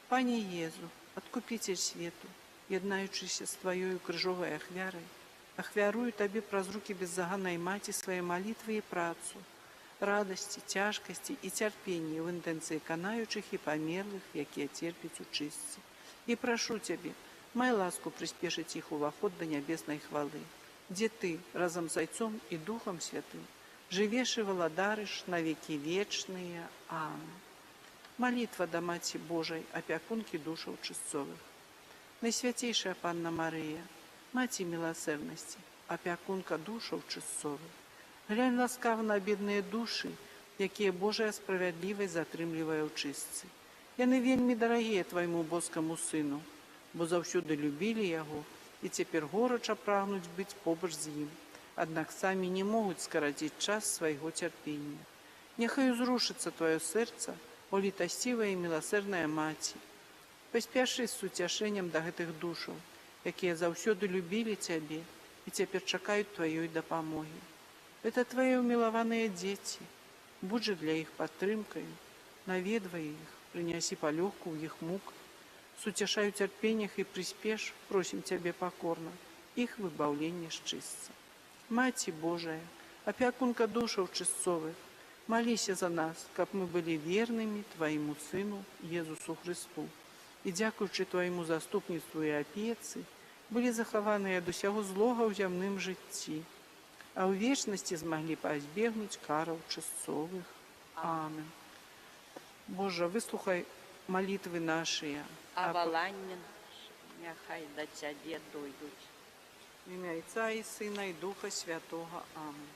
D: Пане Езу, адкупіцель свету, яднаючыся з Тваёю крыжовай ахвярай, ахвярую Табе праз рукі беззаганнай маці свае малітвы і працу, радасці, цяжкасці і цярпенні ў інтэнцыі канаючых і памерлых, якія церпяць у чыстцы. І прашу Цябе, май ласку прыспешыць іх уваход да нябеснай хвалы, дзе Ты разам з Айцом і Духам Святым жывеш і валадарыш на векі вечныя. Амин. Малітва да Маці Божай, апякункі душаў чыстцовых. Найсвяцейшая Панна Марыя, Маці міласэрнасці, апякунка душаў чыстцовых, глянь ласкава на бедныя душы, якія Божая справядлівасць затрымлівае ў чыстцы. Яны вельмі дарагія Твайму боскаму сыну, бо заўсёды любілі яго і цяпер горача прагнуць быць побач з ім, аднак самі не могуць скараціць час свайго цярпення. Няхай узрушыцца Тваё сэрца, о літасцівая і міласэрная Маці. Паспяшы з суцяшэннем да гэтых душаў, якія заўсёды любілі Цябе і цяпер чакаюць Тваёй дапамогі. Это Твае ўмілаваныя дзеці. Будь жа для іх падтрымкаю, наведвай іх, прынясі палёгку ў іх мук, суцяшай у цярпеннях і прыспеш, просім Цябе пакорна, іх выбаўленне з чыстца. Маці Божая, апякунка душаў чыстцовых, маліся за нас, каб мы былі вернымі Твайму Сыну Езусу Хрысту і, дзякуючы Твайму заступніцтву і апецы, былі захаваныя ад усяго злога ў зямным жыцці, а ў вечнасці змаглі пазбегнуць караў чыстцовых. Амин. Божа, выслухай малітвы нашыя,
C: А валанне няхай да Цябе дойдуць.
D: в ім'я Отця і Сина і Духа Святого. Амин.